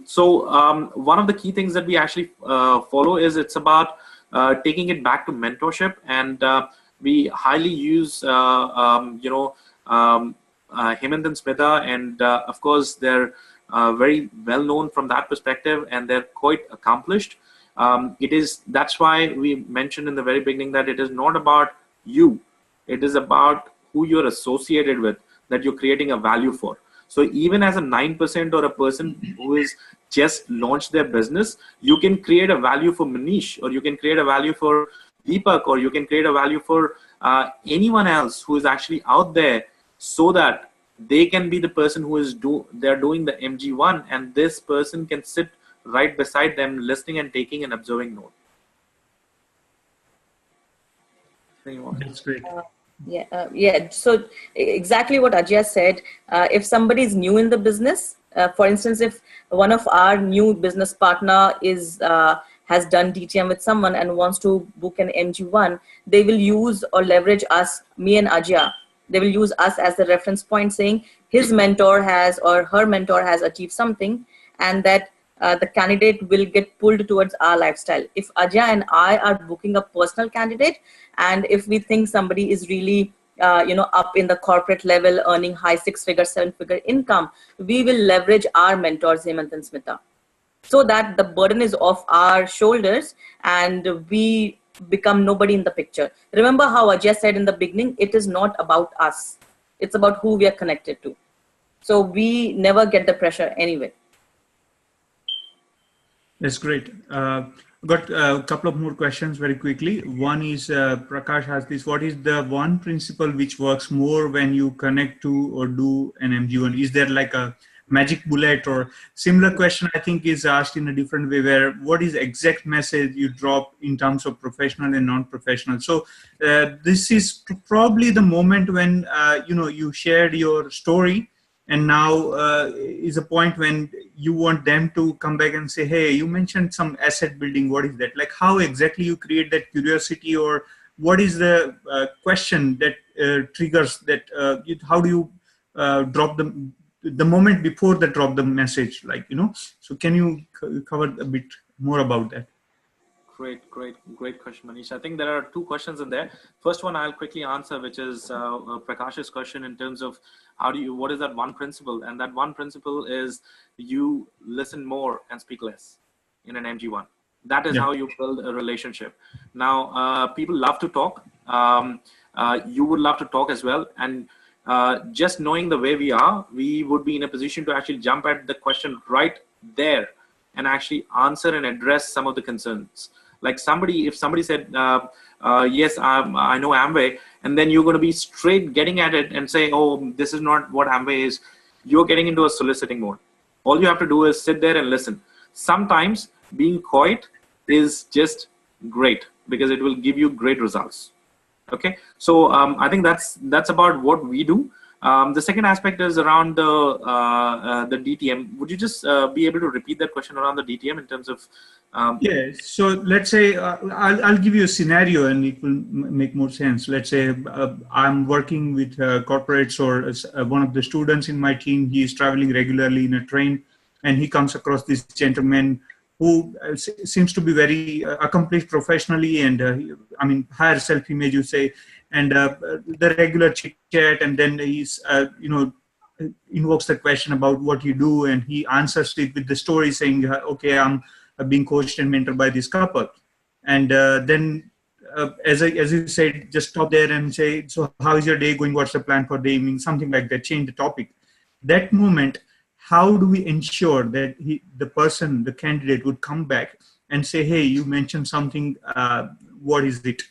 So one of the key things that we actually follow is it's about taking it back to mentorship. And we highly use, Hemant and Smita, and of course, they're very well known from that perspective, and they're quite accomplished. That's why we mentioned in the very beginning that it is not about you. It is about who you're associated with, that you're creating a value for. So even as a 9% or a person who is just launched their business, you can create a value for Manish, or you can create a value for Deepak, or you can create a value for anyone else who is actually out there, so that they can be the person who is they're doing the MG1, and this person can sit right beside them, listening and taking and observing note. That's great. Yeah. So exactly what Ajeya said. If somebody is new in the business, For instance, if one of our new business partner is has done DTM with someone and wants to book an MG1, they will use or leverage us, me and Ajeya. They will use us as the reference point, saying his mentor has or her mentor has achieved something, and that the candidate will get pulled towards our lifestyle. If Ajeya and I are booking a personal candidate, and if we think somebody is really up in the corporate level, earning high 6-figure, 7-figure income, we will leverage our mentors, Hemant and Smita, so that the burden is off our shoulders and we become nobody in the picture. Remember how Ajeya said in the beginning, it is not about us. It's about who we are connected to. So we never get the pressure anyway. That's great. Got a couple of more questions very quickly. One is Prakash has this: what is the one principle which works more when you connect to or do an MG1? Is there like a magic bullet? Or similar question I think is asked in a different way, where what is the exact message you drop in terms of professional and non-professional? So this is probably the moment when you shared your story, and now is a point when you want them to come back and say, hey, you mentioned some asset building. What is that? Like, how exactly you create that curiosity, or what is the question that triggers that? How do you drop the moment before the drop the message? So can you cover a bit more about that? Great question, Manish. I think there are two questions in there. First one I'll quickly answer, which is Prakash's question in terms of what is that one principle? And that one principle is you listen more and speak less in an MG1. That is how you build a relationship. Now, people love to talk. You would love to talk as well. And just knowing the way we are, we would be in a position to actually jump at the question right there and actually answer and address some of the concerns. Like if somebody said, yes, I know Amway, and then you're going to be straight getting at it and say, oh, this is not what Amway is, you're getting into a soliciting mode. All you have to do is sit there and listen. Sometimes being quiet is just great because it will give you great results. Okay, so I think that's about what we do. The second aspect is around the DTM. Would you just be able to repeat that question around the DTM in terms of? Yeah. So let's say I'll give you a scenario, and it will make more sense. Let's say I'm working with corporates, or one of the students in my team. He is traveling regularly in a train, and he comes across this gentleman who seems to be very accomplished professionally, and higher self-image, you say, and the regular chit chat, and then he's invokes the question about what you do, and he answers it with the story saying, okay, I'm being coached and mentored by this couple, and then as you said, just stop there and say, so how is your day going? What's the plan for the evening? Something like that. Change the topic. That moment, how do we ensure that the candidate would come back and say, hey, you mentioned something, what is it?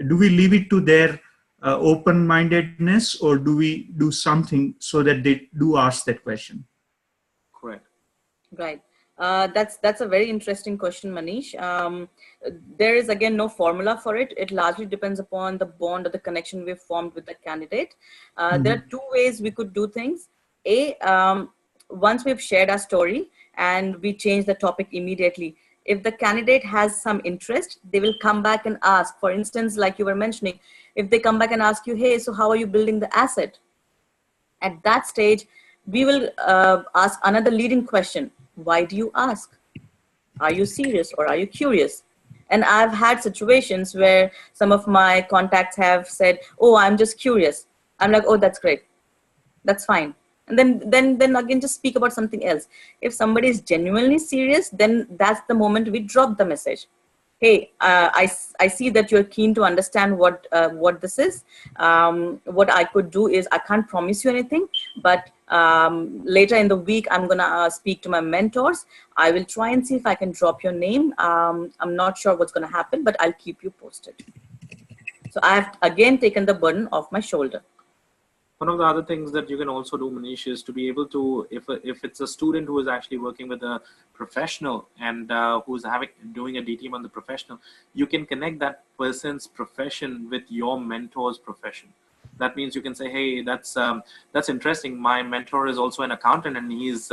Do we leave it to their open-mindedness, or do we do something so that they do ask that question? Correct. Right. That's a very interesting question, Manish. There is, again, no formula for it. It largely depends upon the bond or the connection we've formed with the candidate. There are two ways we could do things. Once we've shared our story and we change the topic immediately, if the candidate has some interest, they will come back and ask. For instance, like you were mentioning, if they come back and ask you, hey, so how are you building the asset? At that stage, we will ask another leading question. Why do you ask? Are you serious or are you curious? And I've had situations where some of my contacts have said, oh, I'm just curious. I'm like, oh, that's great. That's fine. And then again, just speak about something else. If somebody is genuinely serious, then that's the moment we drop the message. Hey, I see that you're keen to understand what this is. What I could do is, I can't promise you anything, but later in the week, I'm going to speak to my mentors. I will try and see if I can drop your name. I'm not sure what's going to happen, but I'll keep you posted. So I have, again, taken the burden off my shoulder. One of the other things that you can also do, Manish, is to be able to, if it's a student who is actually working with a professional and who's doing a DTM on the professional, you can connect that person's profession with your mentor's profession. That means you can say, hey, that's interesting. My mentor is also an accountant, and he's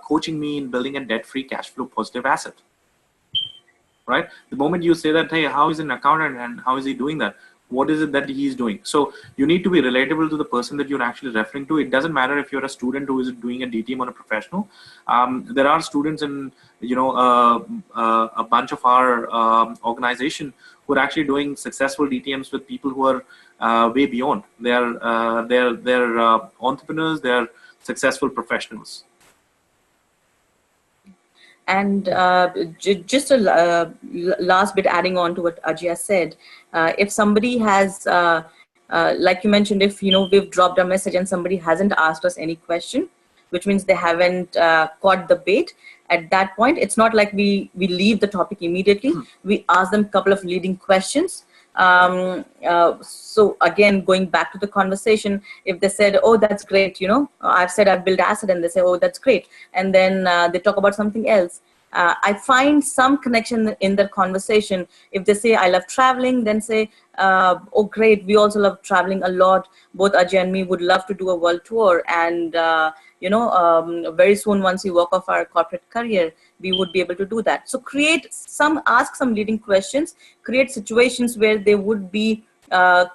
coaching me in building a debt-free, cash flow positive asset. Right? The moment you say that, hey, how is an accountant and how is he doing that? What is it that he's doing? So you need to be relatable to the person that you're actually referring to. It doesn't matter if you're a student who is doing a DTM on a professional. There are students in, a bunch of our organization who are actually doing successful DTMs with people who are way beyond. They're entrepreneurs. They're successful professionals. And just a last bit adding on to what Ajeya said, if somebody has, like you mentioned, if we've dropped a message and somebody hasn't asked us any question, which means they haven't caught the bait, at that point, it's not like we leave the topic immediately. We ask them a couple of leading questions. So again, going back to the conversation, if they said, oh, that's great, I've said I've built asset, and they say, oh, that's great, and then they talk about something else, I find some connection in their conversation. If they say I love traveling, then say, oh great, we also love traveling a lot. Both Ajeya and me would love to do a world tour, and very soon, once we walk off our corporate career, we would be able to do that. So ask some leading questions, create situations where they would be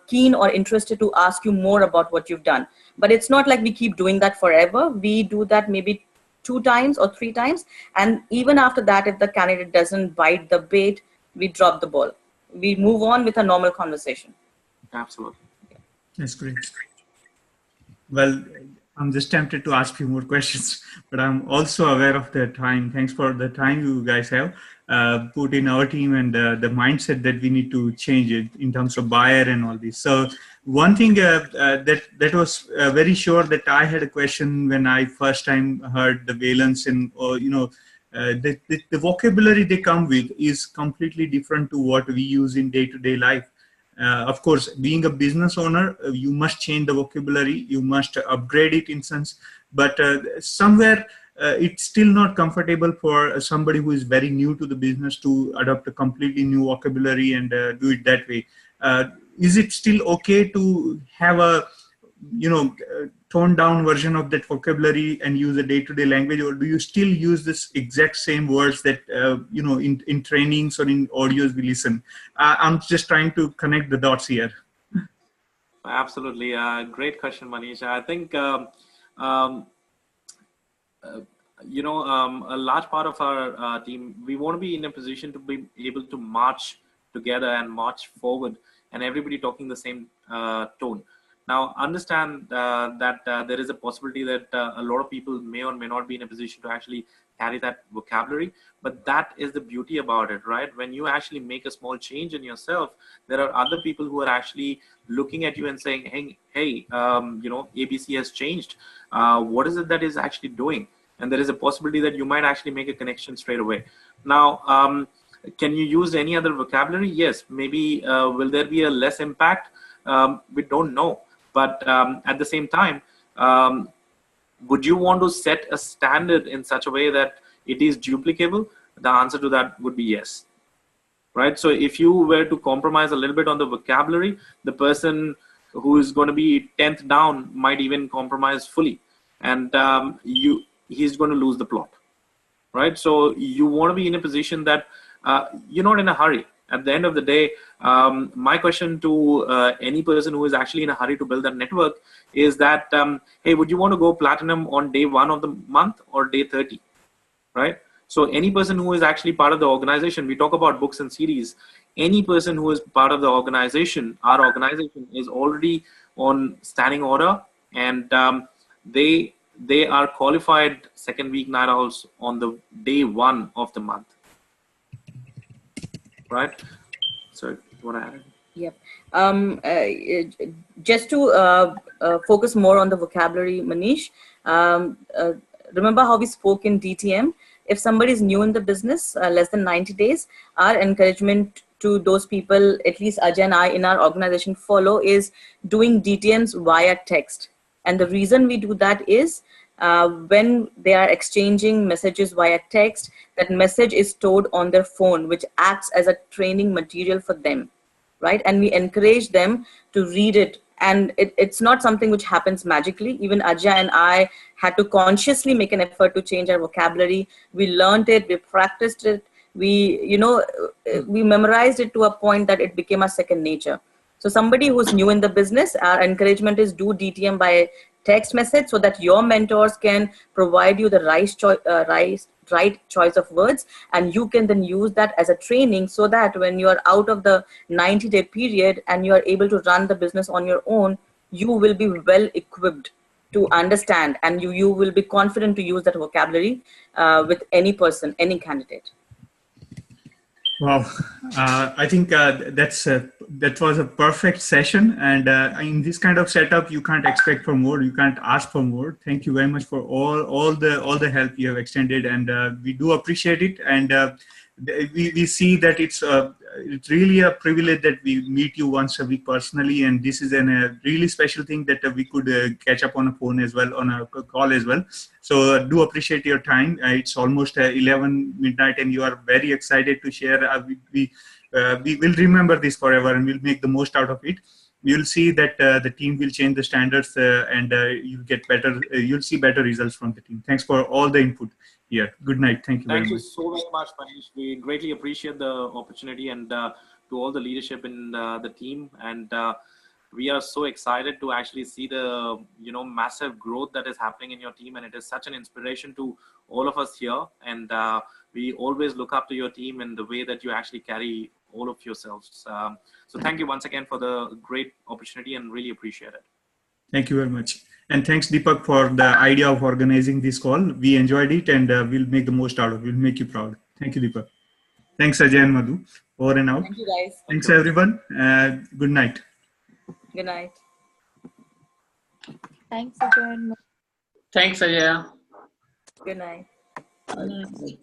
keen or interested to ask you more about what you've done. But it's not like we keep doing that forever. We do that maybe 2 times or 3 times. And even after that, if the candidate doesn't bite the bait, we drop the ball. We move on with a normal conversation. Absolutely. That's great. Well, I'm just tempted to ask a few more questions, but I'm also aware of the time. Thanks for the time you guys have put in our team and the mindset that we need to change it in terms of buyer and all this. So one thing that was very sure that I had a question when I first time heard the valence and the vocabulary they come with is completely different to what we use in day-to-day life. Of course, being a business owner, you must change the vocabulary, you must upgrade it in sense, but somewhere it's still not comfortable for somebody who is very new to the business to adopt a completely new vocabulary and do it that way. Is it still okay to have a toned down version of that vocabulary and use a day-to-day language, or do you still use this exact same words that in trainings or in audios we listen? I'm just trying to connect the dots here. Absolutely. Great question, Manish. I think a large part of our team, we want to be in a position to be able to march together and march forward, and everybody talking the same tone. Now, understand that there is a possibility that a lot of people may or may not be in a position to actually carry that vocabulary, but that is the beauty about it, right? When you actually make a small change in yourself, there are other people who are actually looking at you and saying, hey, ABC has changed. What is it that is actually doing? And there is a possibility that you might actually make a connection straight away. Now, can you use any other vocabulary? Yes, maybe. Will there be a less impact? We don't know. But at the same time, would you want to set a standard in such a way that it is duplicable? The answer to that would be yes. Right? So if you were to compromise a little bit on the vocabulary, the person who is going to be 10th down might even compromise fully. And he's going to lose the plot. Right? So you want to be in a position that you're not in a hurry. At the end of the day, my question to any person who is actually in a hurry to build that network is that, hey, would you want to go platinum on day 1 of the month or day 30, right? So any person who is actually part of the organization, we talk about books and series, any person who is part of the organization, our organization is already on standing order, and they are qualified second week night owls on the day 1 of the month. Right. So, you want to add? Yep. Just to focus more on the vocabulary, Manish, remember how we spoke in DTM? If somebody is new in the business, less than 90 days, our encouragement to those people, at least Ajeya and I in our organization follow, is doing DTMs via text. And the reason we do that is when they are exchanging messages via text, that message is stored on their phone, which acts as a training material for them, right? And we encourage them to read it and it's not something which happens magically. Even Ajeya and I had to consciously make an effort to change our vocabulary. We learned it, we practiced it, we memorized it to a point that it became a second nature. So somebody who's new in the business, our encouragement is do DTM by text message so that your mentors can provide you the right choice of words, and you can then use that as a training so that when you are out of the 90-day period and you are able to run the business on your own, you will be well equipped to understand, and you will be confident to use that vocabulary with any person, any candidate. Wow, I think that was a perfect session, and in this kind of setup, you can't expect for more. You can't ask for more. Thank you very much for all the help you have extended, and we do appreciate it. And we see that it's really a privilege that we meet you once a week personally, and this is a really special thing that we could catch up on a phone as well, on a call as well. So do appreciate your time. It's almost 11 midnight, and you are very excited to share. We will remember this forever, and we'll make the most out of it. You'll see that the team will change the standards, and you'll get better. You'll see better results from the team. Thanks for all the input here. Good night. Thank you very Thank you much. so very much, Manish. We greatly appreciate the opportunity, and to all the leadership in the team. And we are so excited to actually see the massive growth that is happening in your team, and it is such an inspiration to all of us here. And we always look up to your team in the way that you actually carry all of yourselves. So thank you once again for the great opportunity, and really appreciate it. Thank you very much. And thanks, Deepak, for the idea of organizing this call. We enjoyed it, and we'll make the most out of it. We'll make you proud. Thank you, Deepak. Thanks, Ajeya and Madhu. Over and out. Thank you, guys. Thanks, everyone. Good night. Good night. Thanks again. Thanks, Ajeya. Good night. Bye.